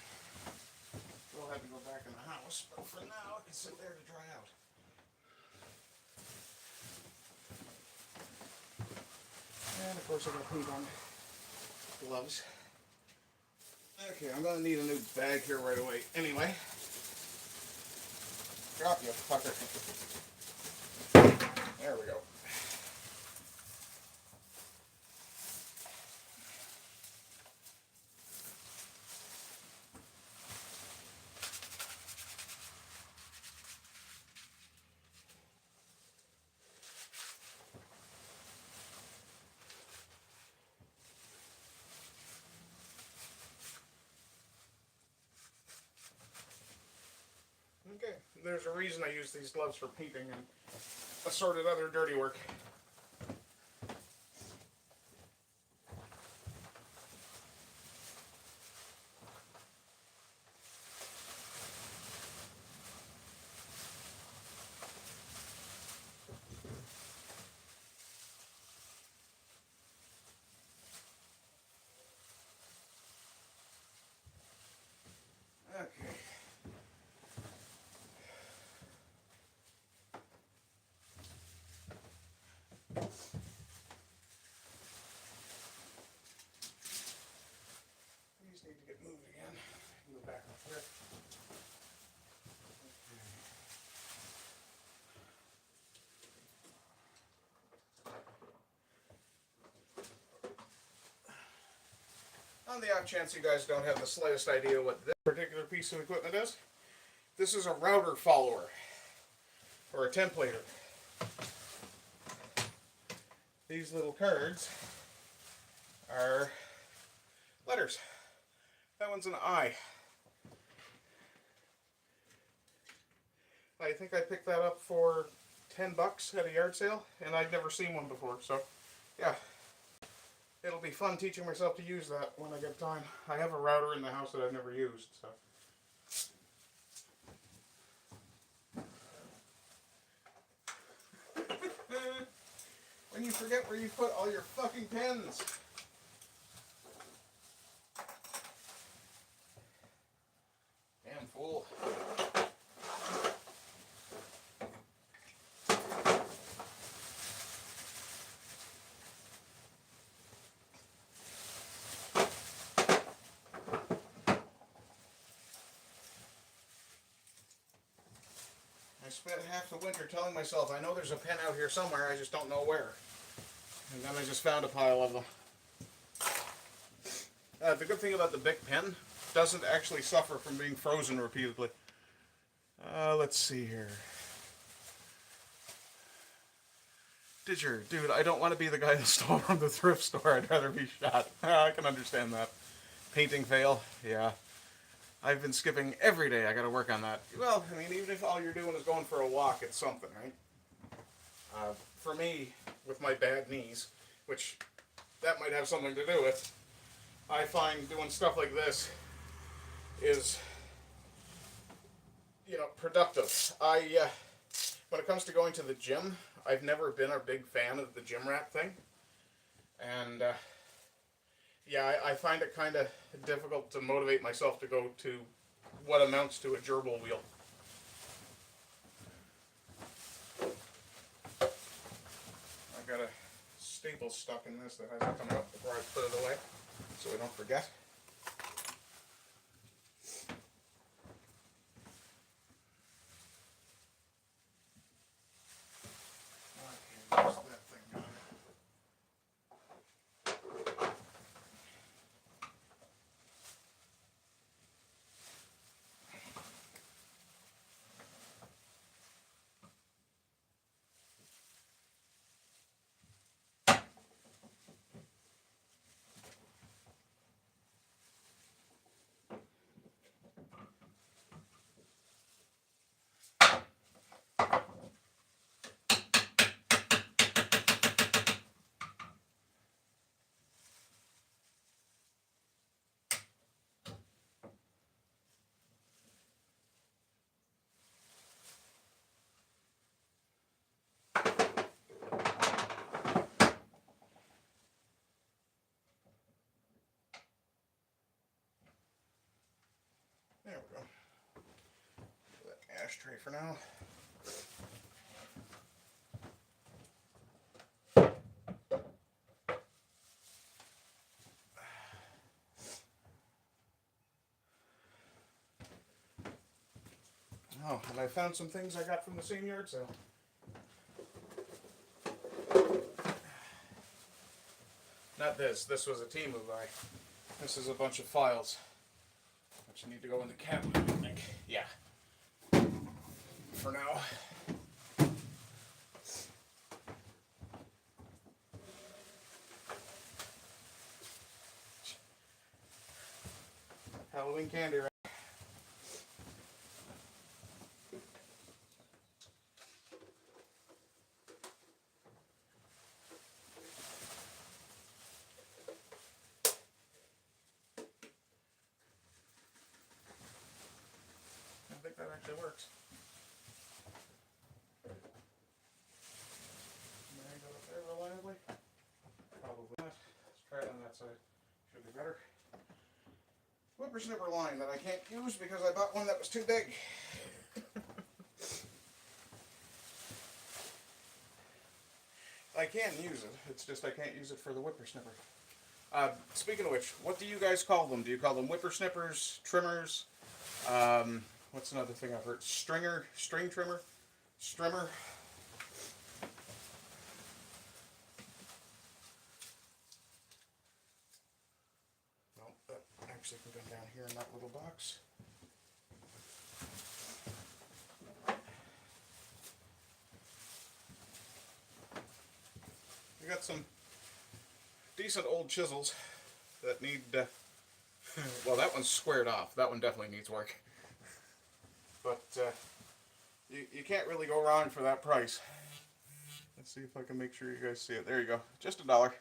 will have to go back in the house, but for now it can sit there to dry out. And of course I got paint on gloves. Okay, I'm going to need a new bag here right away. Anyway, drop you fucker. There we go. Okay, there's a reason I use these gloves for painting and assorted other dirty work. Okay. On the off chance you guys don't have the slightest idea what this particular piece of equipment is, this is a router follower, or a templater. These little cards are letters. That one's an I. I think I picked that up for $10 at a yard sale, and I'd never seen one before, so yeah. It'll be fun teaching myself to use that when I get time. I have a router in the house that I've never used, so. When you forget where you put all your fucking pens. Damn fool. I spent half the winter telling myself, I know there's a pen out here somewhere, I just don't know where. And then I just found a pile of them. The good thing about the Bic pen, doesn't actually suffer from being frozen repeatedly. Let's see here. Dude, I don't want to be the guy that stole from the thrift store. I'd rather be shot. I can understand that. Painting fail, yeah. I've been skipping every day. I got to work on that. Well, I mean, even if all you're doing is going for a walk, it's something, right? For me, with my bad knees, which that might have something to do with, I find doing stuff like this is, you know, productive. When it comes to going to the gym, I've never been a big fan of the gym rat thing. And, yeah, I find it kind of difficult to motivate myself to go to what amounts to a gerbil wheel. I've got a staple stuck in this that hasn't come out before I put it away, so I don't forget. Okay, where's that thing gone? There we go. That ashtray for now. Oh, and I found some things I got from the same yard sale. Not this. This was a Temu buy. This is a bunch of files. Which need to go in the cabinet, I think. Yeah. For now. Halloween candy, right? I think that actually works. May I go up there reliably? Probably not. Let's try it on that side. Should be better. Whippersnipper line that I can't use because I bought one that was too big. I can use it, it's just I can't use it for the whippersnipper. Speaking of which, what do you guys call them? Do you call them whippersnippers, trimmers? What's another thing I've heard? String trimmer? Strimmer? actually put them down here in that little box. We got some decent old chisels that need, well, that one's squared off. That one definitely needs work. But you can't really go wrong for that price. Let's see if I can make sure you guys see it. There you go. Just $1.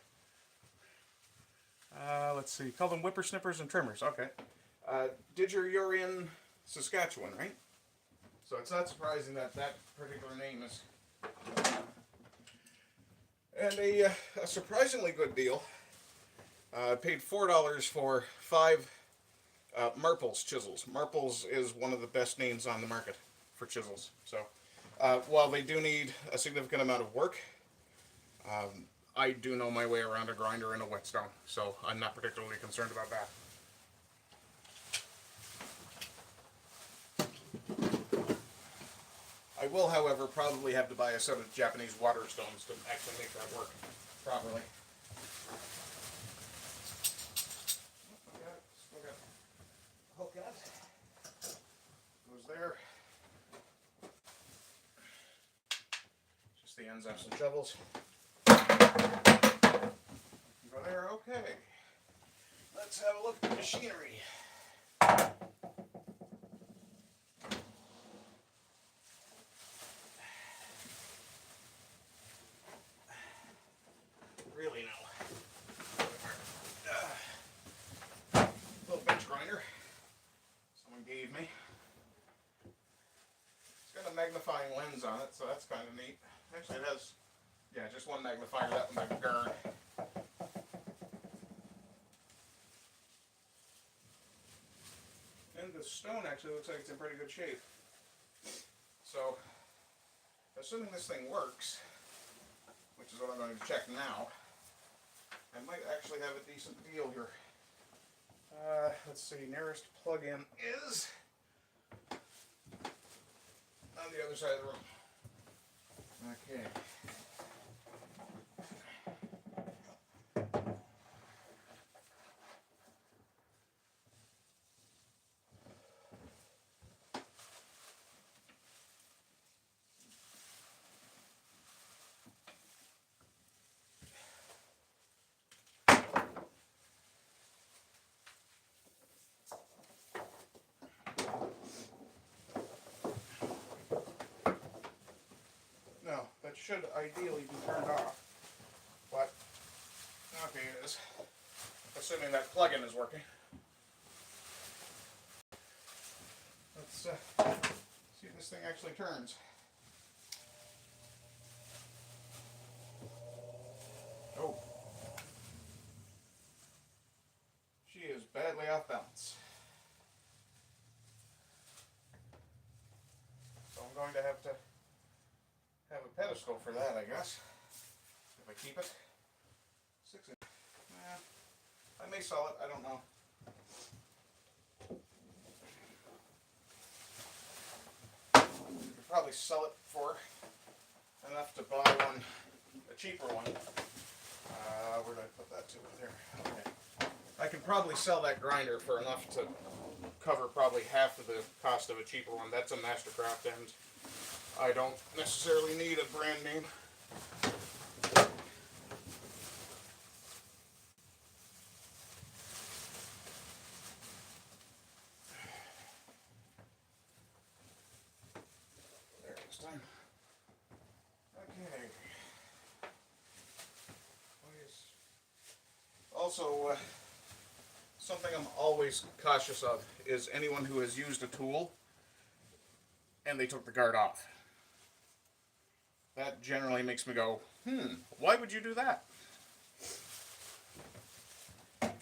Let's see. Call them whippersnippers and trimmers. Okay. Didger, you're in Saskatchewan, right? So it's not surprising that that particular name is. And a surprisingly good deal. I paid $4 for 5 Marples chisels. Marples is one of the best names on the market for chisels. So while they do need a significant amount of work, I do know my way around a grinder and a whetstone, so I'm not particularly concerned about that. I will, however, probably have to buy a set of Japanese water stones to actually make that work properly. Still got a hook in it. Goes there. Just the ends of some shovels. Go there, okay. Let's have a look at the machinery. Really no. Little bench grinder someone gave me. It's got a magnifying lens on it, so that's kind of neat. Actually, it has, yeah, just one magnifier. That one's like a gurn. And the stone actually looks like it's in pretty good shape. So, assuming this thing works, which is what I'm going to check now, I might actually have a decent deal here. Let's see, nearest plug-in is on the other side of the room. Okay. No, that should ideally be turned off, but okay, it is. Assuming that plug-in is working. Let's see if this thing actually turns. Oh. She is badly off balance. So I'm going to have a pedestal for that, I guess. If I keep it. 6 inch. I may sell it, I don't know. Could probably sell it for enough to buy one, a cheaper one. Where did I put that to? There. Okay. I could probably sell that grinder for enough to cover probably half of the cost of a cheaper one. That's a Mastercraft, and I don't necessarily need a brand name. There, this time. Okay. Also, something I'm always cautious of is anyone who has used a tool and they took the guard off. That generally makes me go, why would you do that? Okay,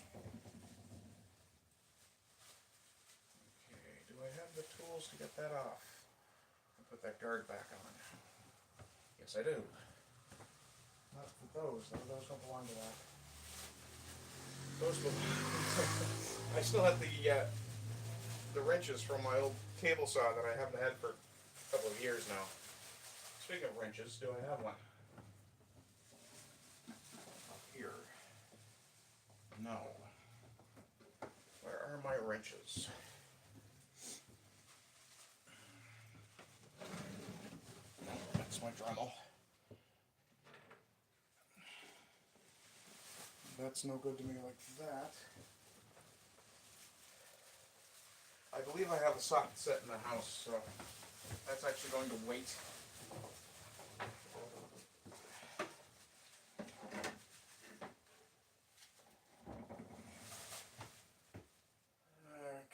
do I have the tools to get that off? And put that guard back on. Yes, I do. Not with those don't belong to that. Those belong. I still have the wrenches from my old table saw that I haven't had for a couple of years now. Speaking of wrenches, do I have one? Up here. No. Where are are my wrenches? That's my Dremel. That's no good to me like that. I believe I have a socket set in the house, so that's actually going to wait.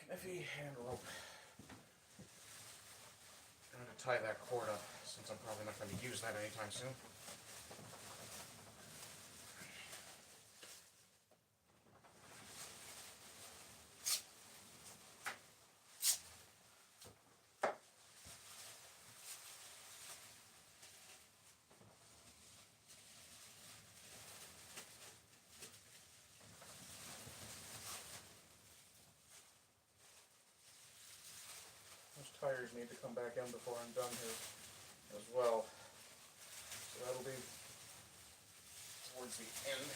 Kniffy and rope. I'm going to tie that cord up since I'm probably not going to use that anytime soon. Tires need to come back in before I'm done here as well. So that'll be towards the end.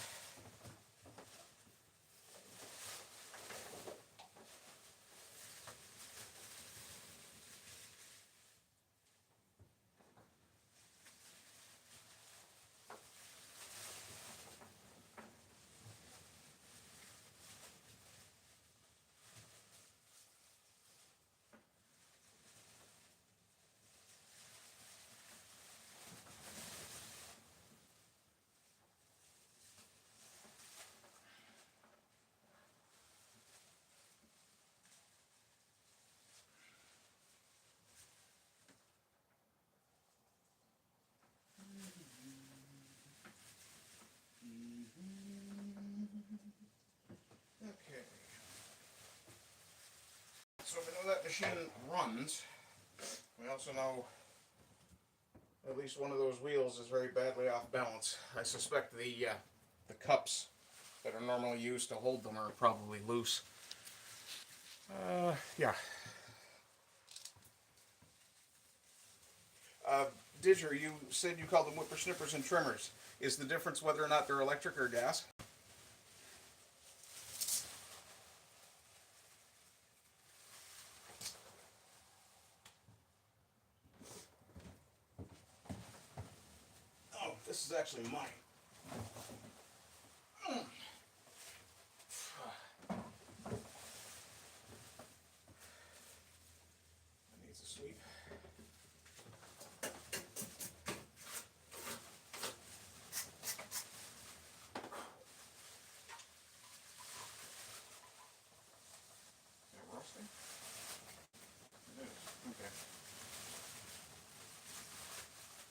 Okay. So we know that machine runs. We also know at least one of those wheels is very badly off balance. I suspect the cups that are normally used to hold them are probably loose. Yeah. Didger, you said you called them whippersnippers and trimmers. Is the difference whether or not they're electric or gas? Oh, this is actually mine. That needs a sweep.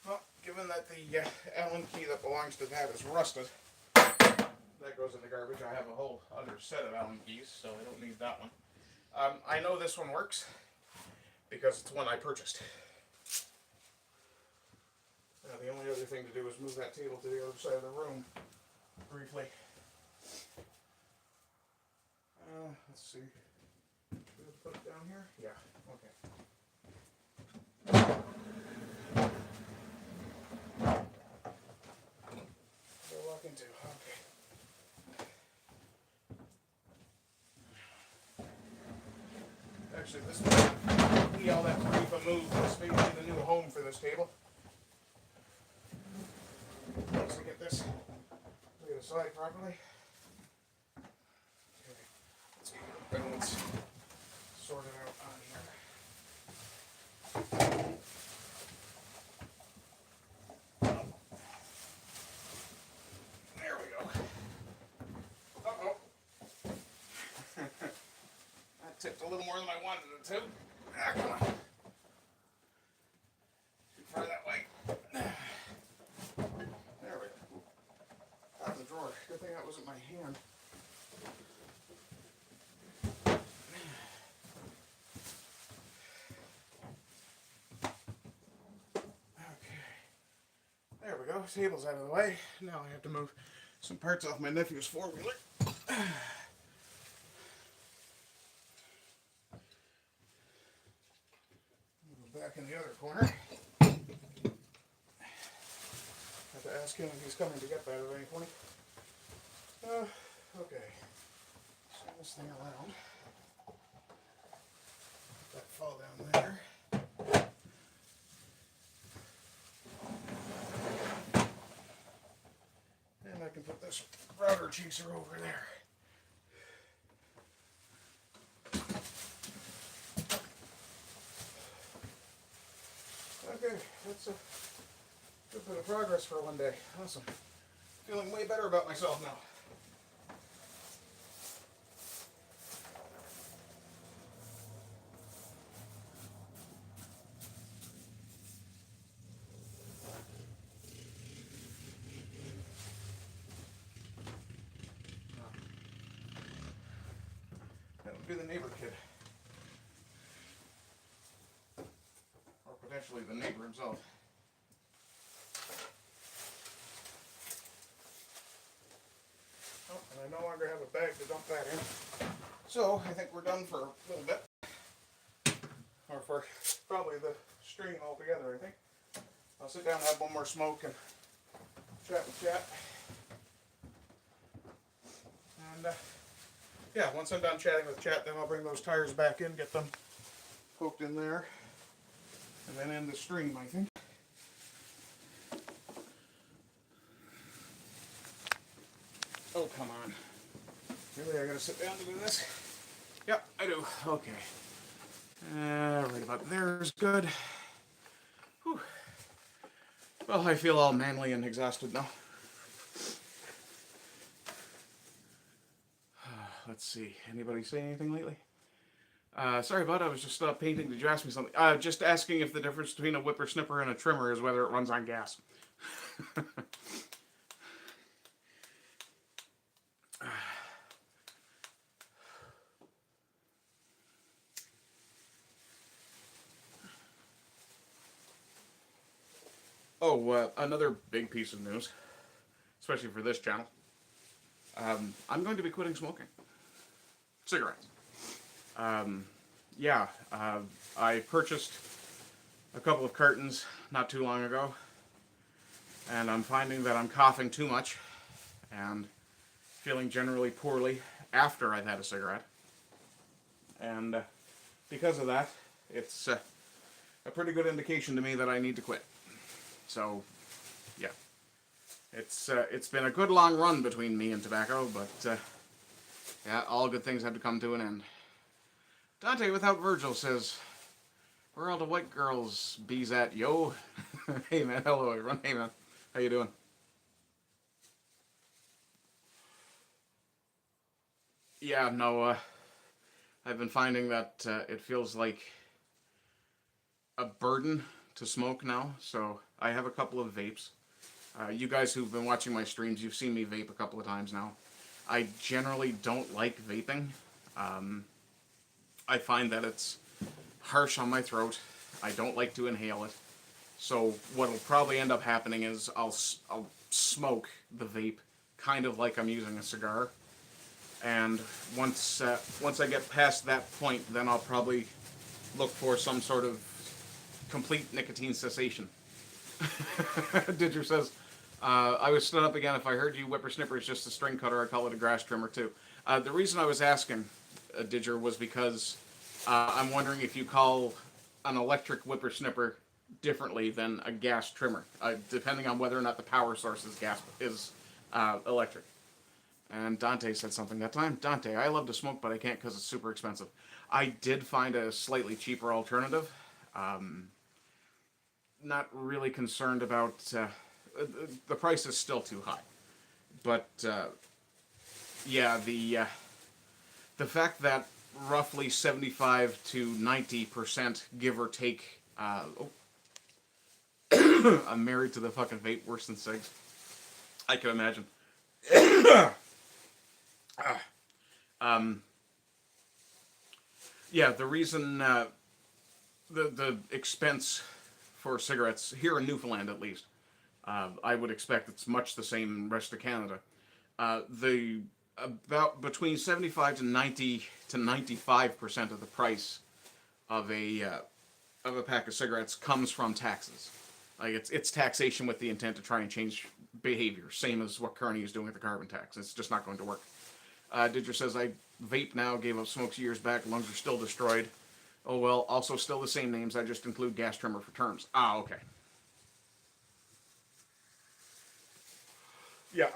Well, given that the Allen key that belongs to that is rusted, that goes in the garbage. I have a whole other set of Allen keys, so I don't need that one. I know this one works because it's one I purchased. Now, the only other thing to do is move that table to the other side of the room briefly. Let's see. Do we have to put it down here? Yeah, okay. We'll walk into, okay. Actually, this will be all that brief a move. This may be the new home for this table. Once I get this laid aside properly. Okay, let's get the balance sorted out on here. There we go. Uh-oh. That tipped a little more than I wanted it to. Ah, come on. Too far that way. There we go. Out of the drawer. Good thing that wasn't my hand. There we go, table's out of the way. Now I have to move some parts off my nephew's four-wheeler. Go back in the other corner. Have to ask him if he's coming to get that at any point. Okay. Turn this thing around. that fall down there. And I can put this router chaser over there. Okay, that's a good bit of progress for one day. Awesome. Feeling way better about myself now. That would be the neighbor kid. Or potentially the neighbor himself. Oh, and I no longer have a bag to dump that in. So, I think we're done for a little bit. Or for probably the stream altogether, I think. I'll sit down and have one more smoke and chat with chat. And, yeah, once I'm done chatting with chat, then I'll bring those tires back in, get them poked in there, and then end the stream, I think. Oh, come on. Really, I gotta sit down to do this? Yep, I do. Okay. Right about there is good. Whew. Well, I feel all manly and exhausted now. Let's see. Anybody say anything lately? Sorry, bud. I was just painting. Did you ask me something? Just asking if the difference between a whippersnipper and a trimmer is whether it runs on gas. Oh, another big piece of news, especially for this channel. I'm going to be quitting smoking cigarettes. Yeah, I purchased a couple of cartons not too long ago, and I'm finding that I'm coughing too much and feeling generally poorly after I've had a cigarette. And because of that, it's a pretty good indication to me that I need to quit. So, yeah. It's been a good long run between me and tobacco, but yeah, all good things have to come to an end. Dante without Virgil says, "Where are all the white girls bees at, yo?" Hey man, hello everyone. Hey man, how you doing? Yeah, no, I've been finding that it feels like a burden to smoke now, so I have a couple of vapes. You guys who've been watching my streams, you've seen me vape a couple of times now. I generally don't like vaping. I find that it's harsh on my throat. I don't like to inhale it. So what'll probably end up happening is I'll smoke the vape kind of like I'm using a cigar. And once I get past that point, then I'll probably look for some sort of complete nicotine cessation. Didger says, I was stood up again. If I heard you, whippersnipper is just a string cutter. I call it a grass trimmer too. The reason I was asking, Didger, was because I'm wondering if you call an electric whippersnipper differently than a gas trimmer, depending on whether or not the power source is electric. And Dante said something that time. Dante, I love to smoke, but I can't because it's super expensive. I did find a slightly cheaper alternative. Not really concerned about... the price is still too high. But, yeah, the fact that roughly 75 to 90%, give or take... I'm married to the fucking vape worse than cigs. I can imagine. Yeah, the reason the expense for cigarettes here in Newfoundland, at least, I would expect it's much the same in the rest of Canada. About between 75 to 90 to 95% of the price of a pack of cigarettes comes from taxes. Like it's taxation with the intent to try and change behavior, same as what Kearney is doing with the carbon tax. It's just not going to work. Didger says, I vape now, gave up smokes years back, lungs are still destroyed. Oh, well, also still the same names. I just include gas trimmer for terms. Ah, okay. Yeah,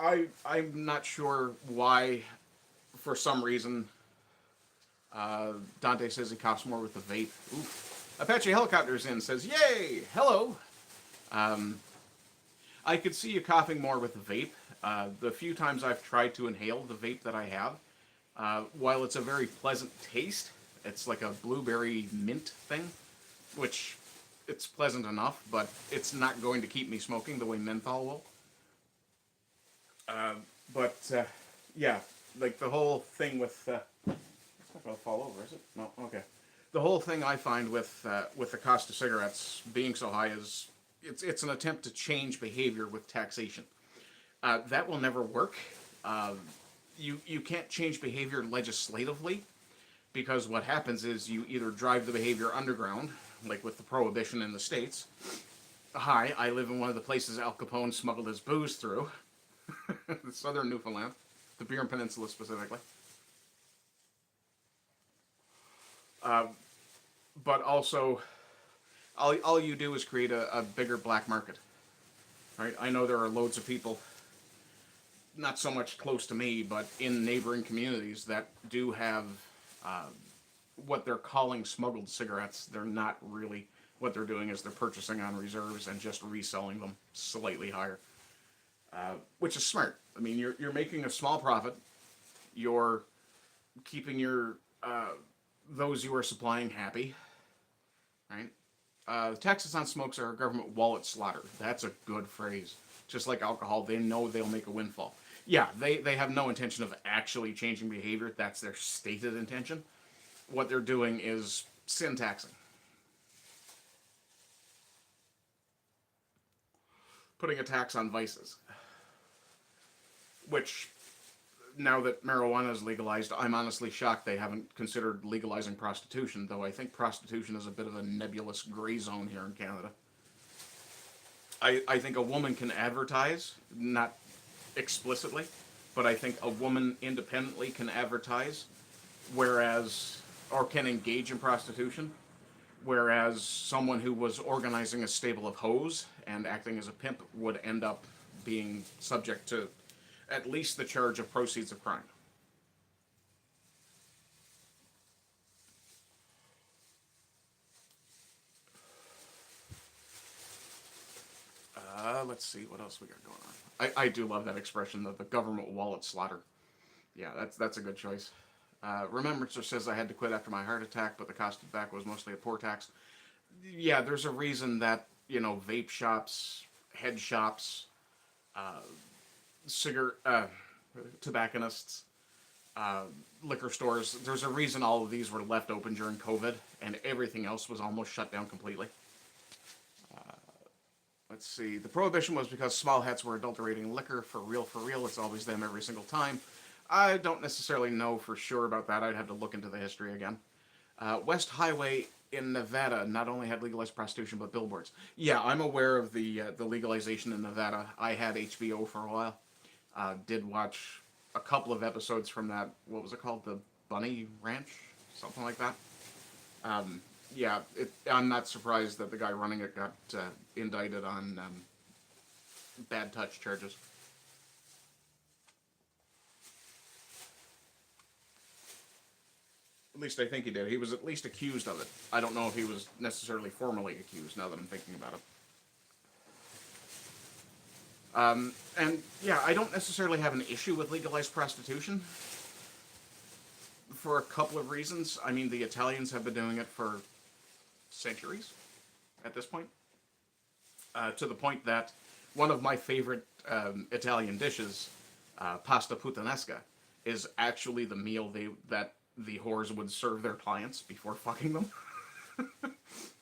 I'm not sure why, for some reason, Dante says he coughs more with the vape. Oof. Apache Helicopters in says, yay! Hello! Um, I could see you coughing more with the vape. The few times I've tried to inhale the vape that I have, while it's a very pleasant taste, it's like a blueberry mint thing, which it's pleasant enough, but it's not going to keep me smoking the way menthol will. Uh, but yeah, like the whole thing with it's not gonna fall over, is it? No. Okay. The whole thing I find with the cost of cigarettes being so high is it's an attempt to change behavior with taxation. That will never work. Uh, you can't change behavior legislatively because what happens is you either drive the behavior underground, like with the prohibition in the states. Hi, I live in one of the places Al Capone smuggled his booze through, southern Newfoundland, the Burin Peninsula specifically. Uh, but also, all you do is create a bigger black market. Right? I know there are loads of people, not so much close to me, but in neighboring communities that do have uh, what they're calling smuggled cigarettes. They're not really. What they're doing is they're purchasing on reserves and just reselling them slightly higher, which is smart. I mean, you're making a small profit. You're keeping your those you are supplying happy, right? Taxes on smokes are a government wallet slaughter. That's a good phrase. Just like alcohol, they know they'll make a windfall. Yeah, they have no intention of actually changing behavior. That's their stated intention. What they're doing is sin taxing. Putting a tax on vices. Which, now that marijuana is legalized, I'm honestly shocked they haven't considered legalizing prostitution, though I think prostitution is a bit of a nebulous gray zone here in Canada. I think a woman can advertise, not explicitly, but I think a woman independently can advertise, whereas, or can engage in prostitution, whereas someone who was organizing a stable of hoes and acting as a pimp would end up being subject to at least the charge of proceeds of crime. Let's see what else we got going on. I do love that expression, the government wallet slaughter. Yeah, that's a good choice. Remembrancer says I had to quit after my heart attack, but the cost of tobacco was mostly a poor tax. Yeah, there's a reason that vape shops, head shops, uh, cigarette tobacconists, uh, liquor stores. There's a reason all of these were left open during COVID, and everything else was almost shut down completely. Let's see. The prohibition was because small hats were adulterating liquor. For real, for real. It's always them every single time. I don't necessarily know for sure about that. I'd have to look into the history again. West Highway in Nevada not only had legalized prostitution but billboards. Yeah, I'm aware of the legalization in Nevada. I had HBO for a while. Did watch a couple of episodes from that. What was it called? The Bunny Ranch, something like that. Um, yeah, I'm not surprised that the guy running it got indicted on bad touch charges. At least I think he did. He was at least accused of it. I don't know if he was necessarily formally accused, now that I'm thinking about it. And yeah, I don't necessarily have an issue with legalized prostitution for a couple of reasons. I mean, the Italians have been doing it for centuries at this point, to the point that one of my favorite Italian dishes, pasta puttanesca, is actually the meal that the whores would serve their clients before fucking them,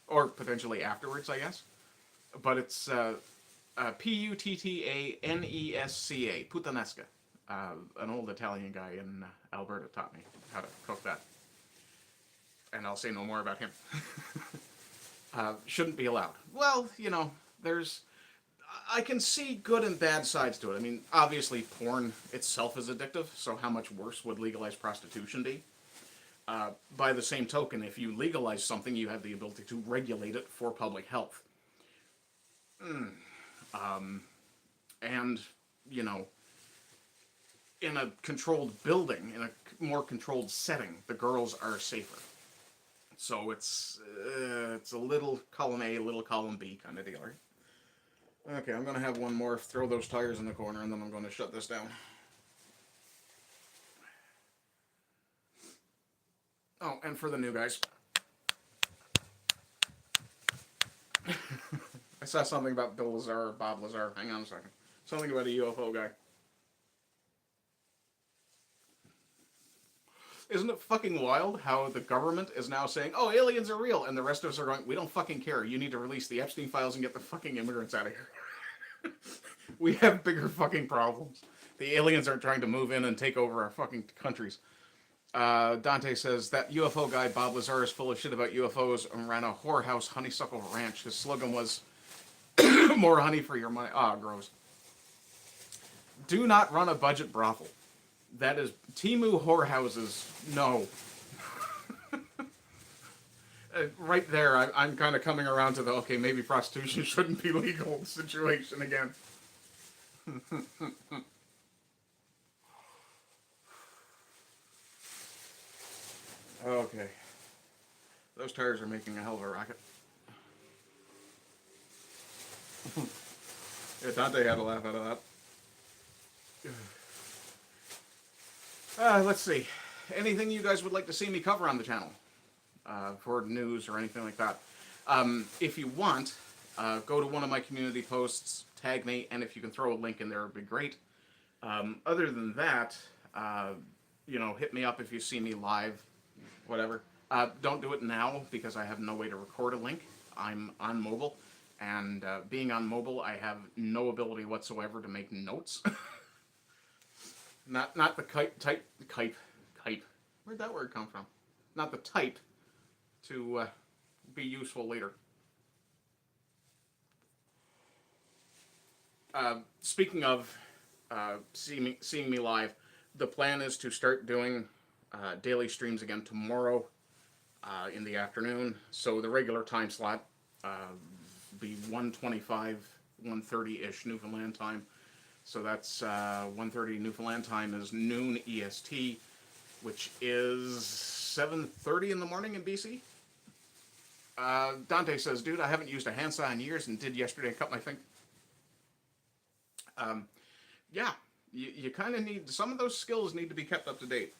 or potentially afterwards, I guess. But it's Puttanesca, puttanesca. An old Italian guy in Alberta taught me how to cook that, and I'll say no more about him. Shouldn't be allowed. Well, there's. I can see good and bad sides to it. I mean, obviously, porn itself is addictive, so how much worse would legalized prostitution be? By the same token, if you legalize something, you have the ability to regulate it for public health. And, you know, in a controlled building, in a more controlled setting, the girls are safer. So it's a little column A, little column B kind of deal, right? Okay, I'm going to have one more, throw those tires in the corner, and then I'm going to shut this down. Oh, and for the new guys, I saw something about Bill Lazar or Bob Lazar. Hang on a second. Something about a UFO guy. Isn't it fucking wild how the government is now saying, oh, aliens are real, and the rest of us are going, we don't fucking care. You need to release the Epstein files and get the fucking immigrants out of here. We have bigger fucking problems. The aliens aren't trying to move in and take over our fucking countries. Dante says, that UFO guy, Bob Lazar, is full of shit about UFOs and ran a whorehouse honeysuckle ranch. His slogan was, more honey for your money. Ah, gross. Do not run a budget brothel. That is Timu whorehouses. No. Right there, I'm kind of coming around to the, okay, maybe prostitution shouldn't be legal situation again. Okay. Those tires are making a hell of a racket. Yeah, Dante had a laugh out of that. Let's see. Anything you guys would like to see me cover on the channel? For news or anything like that. If you want, go to one of my community posts, tag me, and if you can throw a link in there, it would be great. Other than that, you know, hit me up if you see me live, whatever. Don't do it now because I have no way to record a link. I'm on mobile, and being on mobile, I have no ability whatsoever to make notes. Not the type. Where'd that word come from? Not the type to be useful later. Speaking of seeing me live, the plan is to start doing daily streams again tomorrow in the afternoon. So the regular time slot be 1:25, 1:30-ish Newfoundland time. So that's 1:30 Newfoundland time is noon EST, which is 7:30 in the morning in BC. Dante says, dude, I haven't used a handsaw in years and did yesterday and cut my finger. Yeah, you kind of need, some of those skills need to be kept up to date.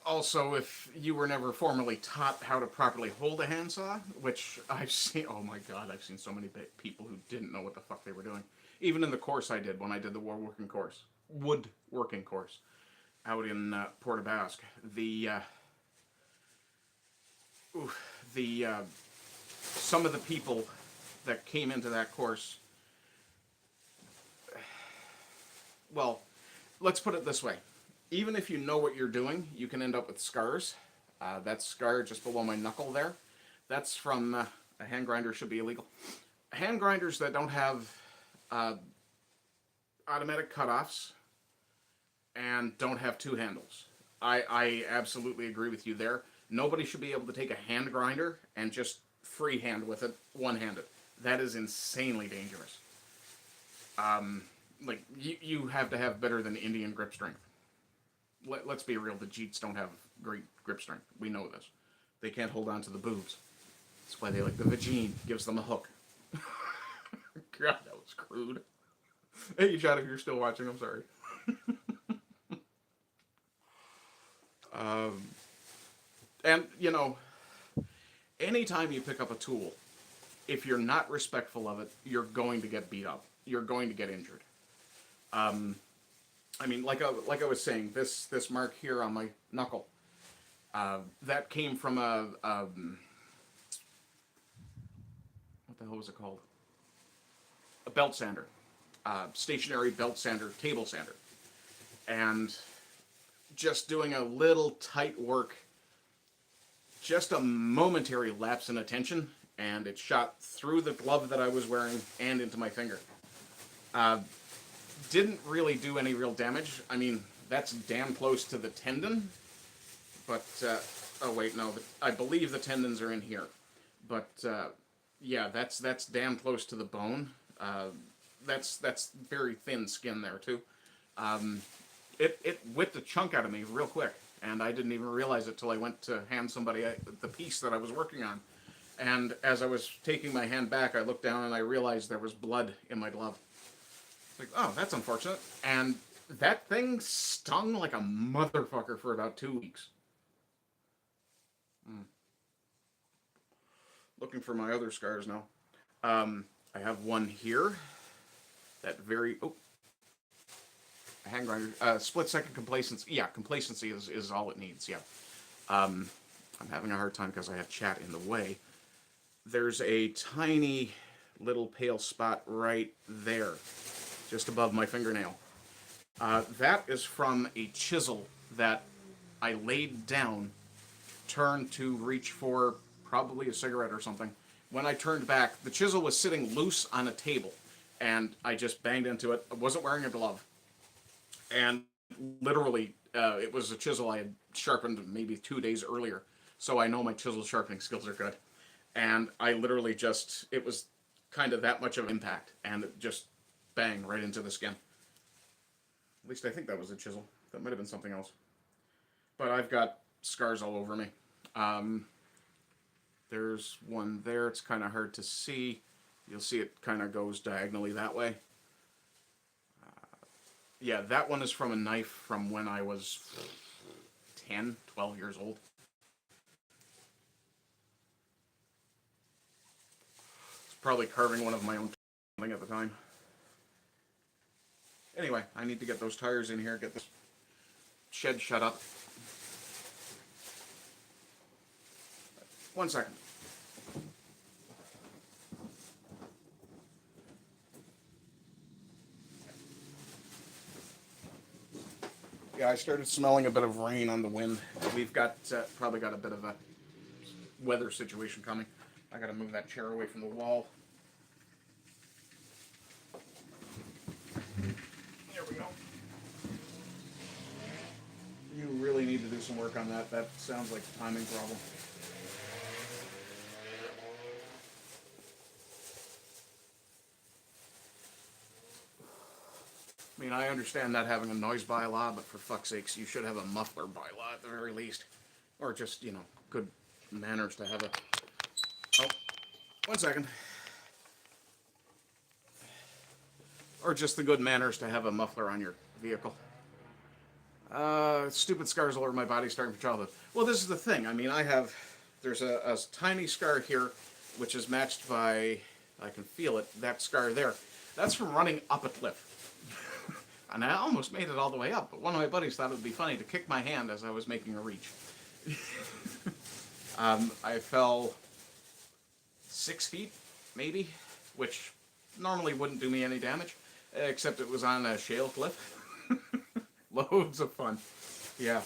Also, if you were never formally taught how to properly hold a handsaw, which I've seen, oh my god, I've seen so many people who didn't know what the fuck they were doing. Even in the course I did when I did the woodworking course out in Port aux Basques, some of the people that came into that course, well, let's put it this way. Even if you know what you're doing, you can end up with scars. That scar just below my knuckle there, that's from a hand grinder. Should be illegal. Hand grinders that don't have automatic cutoffs and don't have two handles. I absolutely agree with you there. Nobody should be able to take a hand grinder and just freehand with it, one-handed. That is insanely dangerous. Like, you have to have better than Indian grip strength. Let's be real, the Jeets don't have great grip strength. We know this. They can't hold on to the boobs. That's why they like the vagine. Gives them a hook. God, that was crude. Hey, Chad, if you're still watching, I'm sorry. And, you know, anytime you pick up a tool, if you're not respectful of it, you're going to get beat up. You're going to get injured. I mean, like I was saying, this mark here on my knuckle, that came from a what the hell was it called? A belt sander, stationary belt sander, table sander, and just doing a little tight work, just a momentary lapse in attention, and it shot through the glove that I was wearing and into my finger. Didn't really do any real damage. I mean, that's damn close to the tendon, But, oh wait, no, I believe the tendons are in here. But, yeah, that's damn close to the bone. That's very thin skin there, too. It whipped a chunk out of me real quick, and I didn't even realize it till I went to hand somebody the piece that I was working on. And as I was taking my hand back, I looked down and I realized there was blood in my glove. Like, oh, that's unfortunate. And that thing stung like a motherfucker for about 2 weeks. Looking for my other scars now. I have one here. That very... Oh. A hand grinder. Split second complacency. Yeah, complacency is all it needs, yeah. I'm having a hard time because I have chat in the way. There's a tiny little pale spot right there, just above my fingernail. That is from a chisel that I laid down, turned to reach for probably a cigarette or something. When I turned back, the chisel was sitting loose on a table, and I just banged into it. I wasn't wearing a glove. And literally, it was a chisel I had sharpened maybe 2 days earlier, so I know my chisel sharpening skills are good. And I literally just, it was kind of that much of an impact, and it just bang right into the skin. At least I think that was a chisel. That might have been something else. But I've got scars all over me. There's one there. It's kind of hard to see. You'll see it kind of goes diagonally that way. Yeah, that one is from a knife from when I was 10, 12 years old. It's probably carving one of my own thing at the time. Anyway, I need to get those tires in here, get this shed shut up. 1 second. Yeah, I started smelling a bit of rain on the wind. We've got probably got a bit of a weather situation coming. I gotta move that chair away from the wall. There we go. You really need to do some work on that. That sounds like a timing problem. I mean, I understand not having a noise bylaw, but for fuck's sakes, you should have a muffler bylaw at the very least. Or just, you know, good manners to have a... Oh, 1 second. Or just the good manners to have a muffler on your vehicle. Stupid scars all over my body starting from childhood. Well, this is the thing. I mean, there's a tiny scar here, which is matched by, I can feel it, that scar there. That's from running up a cliff. And I almost made it all the way up, but one of my buddies thought it would be funny to kick my hand as I was making a reach. I fell 6 feet, maybe, which normally wouldn't do me any damage, except it was on a shale cliff. Loads of fun. Yeah.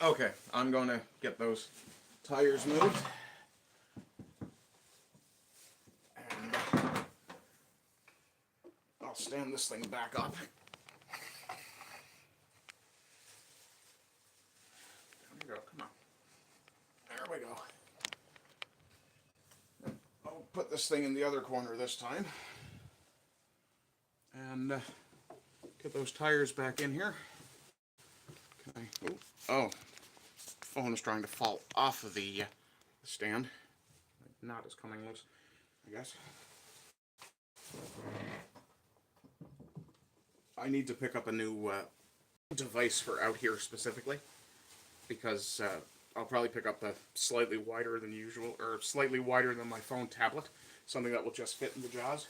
Okay, I'm going to get those tires moved. And I'll stand this thing back up. There we go, come on. There we go. I'll put this thing in the other corner this time. And get those tires back in here. Can I, oh, phone is trying to fall off of the stand. The knot is coming loose, I guess. I need to pick up a new device for out here specifically, because I'll probably pick up a slightly wider than usual, or slightly wider than my phone tablet, something that will just fit in the jaws.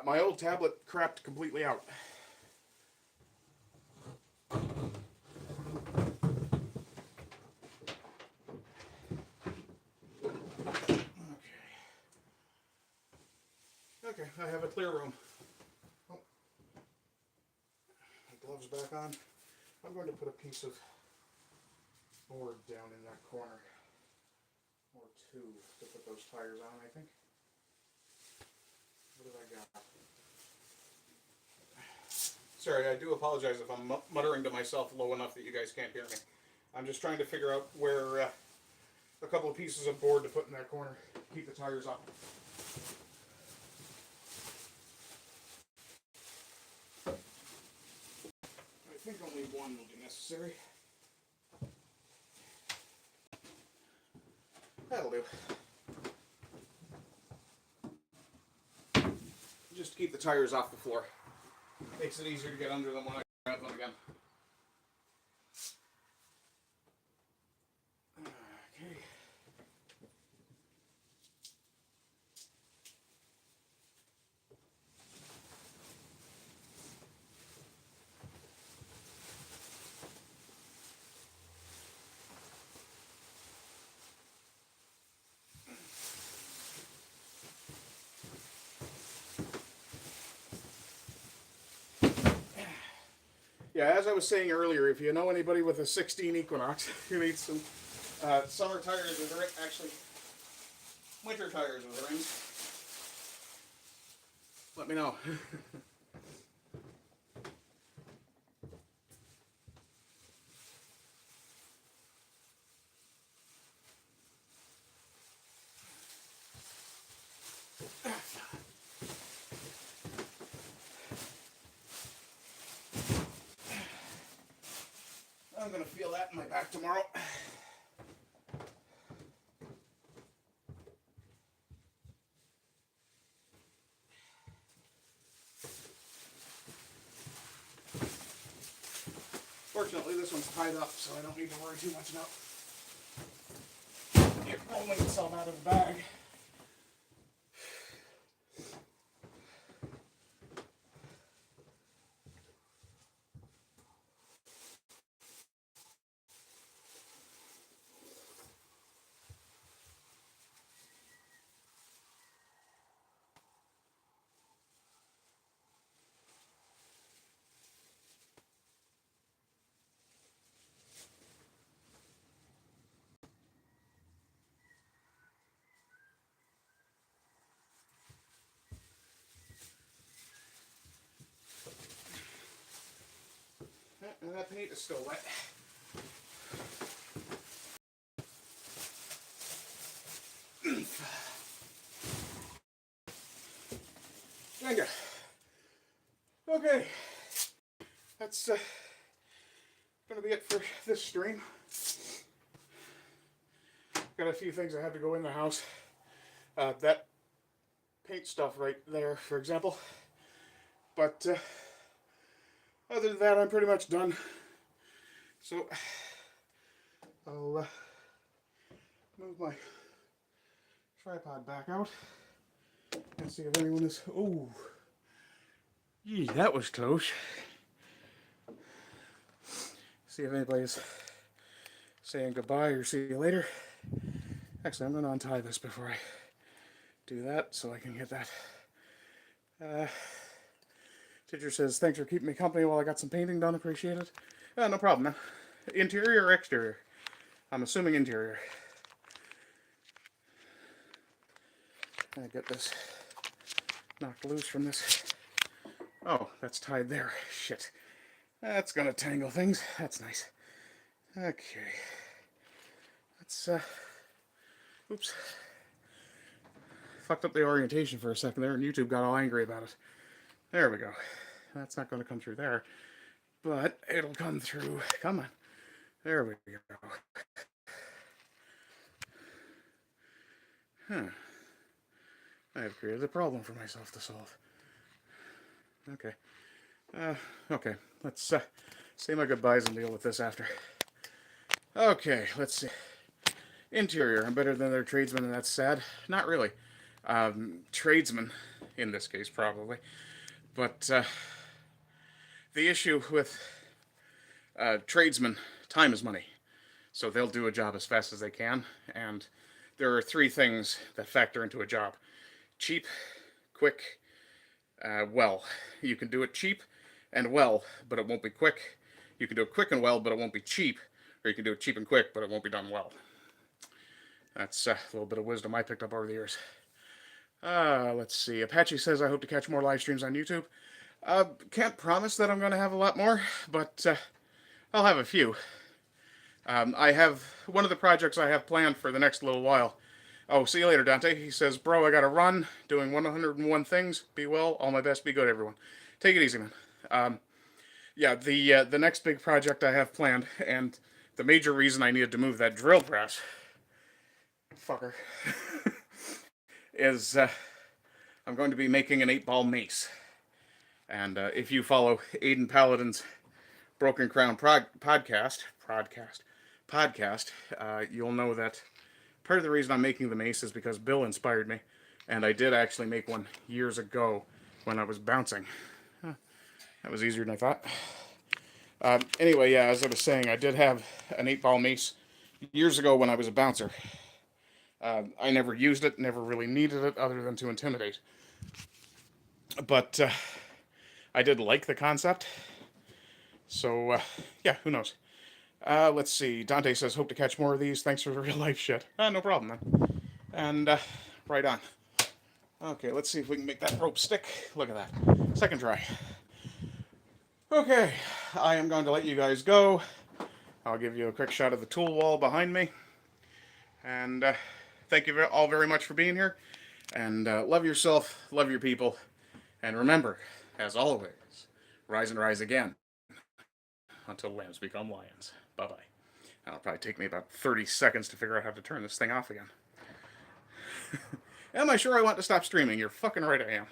My old tablet crapped completely out. Okay, I have a clear room. Oh. My gloves back on. I'm going to put a piece of board down in that corner. Or two to put those tires on, I think. What have I got? Sorry, I do apologize if I'm muttering to myself low enough that you guys can't hear me. I'm just trying to figure out where a couple of pieces of board to put in that corner. Keep the tires up. I think only one will be necessary. That'll do. Just to keep the tires off the floor. Makes it easier to get under them when I grab them again. Okay. Yeah, as I was saying earlier, if you know anybody with a 16 Equinox who needs some summer tires with actually winter tires with rings, let me know. I'm going to feel that in my back tomorrow. Fortunately, this one's tied up, so I don't need to worry too much about it rolling itself out of the bag. And that paint is still wet. Gander. Okay. That's going to be it for this stream. Got a few things I have to go in the house. That paint stuff right there, for example. But other than that, I'm pretty much done. So I'll move my tripod back out and see if anyone is. Oh, yee, that was close. See if anybody's saying goodbye or see you later. Actually, I'm going to untie this before I do that so I can get that. Teacher says, thanks for keeping me company while I got some painting done. Appreciate it. No problem, man. Interior or exterior? I'm assuming interior. I get this knocked loose from this. Oh, that's tied there. Shit. That's gonna tangle things. That's nice. Okay. Let's, oops. Fucked up the orientation for a second there, and YouTube got all angry about it. There we go. That's not going to come through there, but it'll come through. Come on. There we go. Huh. I have created a problem for myself to solve. Okay. Okay. Let's say my goodbyes and deal with this after. Okay, let's see. Interior. I'm better than their tradesmen, and that's sad. Not really. Tradesmen, in this case, probably. But the issue with tradesmen, time is money. So they'll do a job as fast as they can. And there are three things that factor into a job. Cheap, quick, well. You can do it cheap and well, but it won't be quick. You can do it quick and well, but it won't be cheap. Or you can do it cheap and quick, but it won't be done well. That's a little bit of wisdom I picked up over the years. Let's see. Apache says, I hope to catch more live streams on YouTube. Can't promise that I'm going to have a lot more, but I'll have a few. I have one of the projects I have planned for the next little while. Oh, see you later, Dante. He says, bro, I gotta run, doing 101 things. Be well, all my best, be good, everyone. Take it easy, man. Yeah, the next big project I have planned, and the major reason I needed to move that drill press, fucker, is I'm going to be making an 8-ball mace. And if you follow Aiden Paladin's Broken Crown podcast, you'll know that part of the reason I'm making the mace is because Bill inspired me, and I did actually make one years ago when I was bouncing. Huh, that was easier than I thought. Anyway, yeah, as I was saying, I did have an 8-ball mace years ago when I was a bouncer. I never used it, never really needed it other than to intimidate. But I did like the concept. So, yeah, who knows? Let's see. Dante says, hope to catch more of these. Thanks for the real life shit. No problem, man. And, right on. Okay, let's see if we can make that rope stick. Look at that. Second try. Okay, I am going to let you guys go. I'll give you a quick shot of the tool wall behind me. And thank you all very much for being here. And love yourself, love your people. And remember, as always, rise and rise again until lambs become lions. Bye-bye. That'll probably take me about 30 seconds to figure out how to turn this thing off again. Am I sure I want to stop streaming? You're fucking right I am.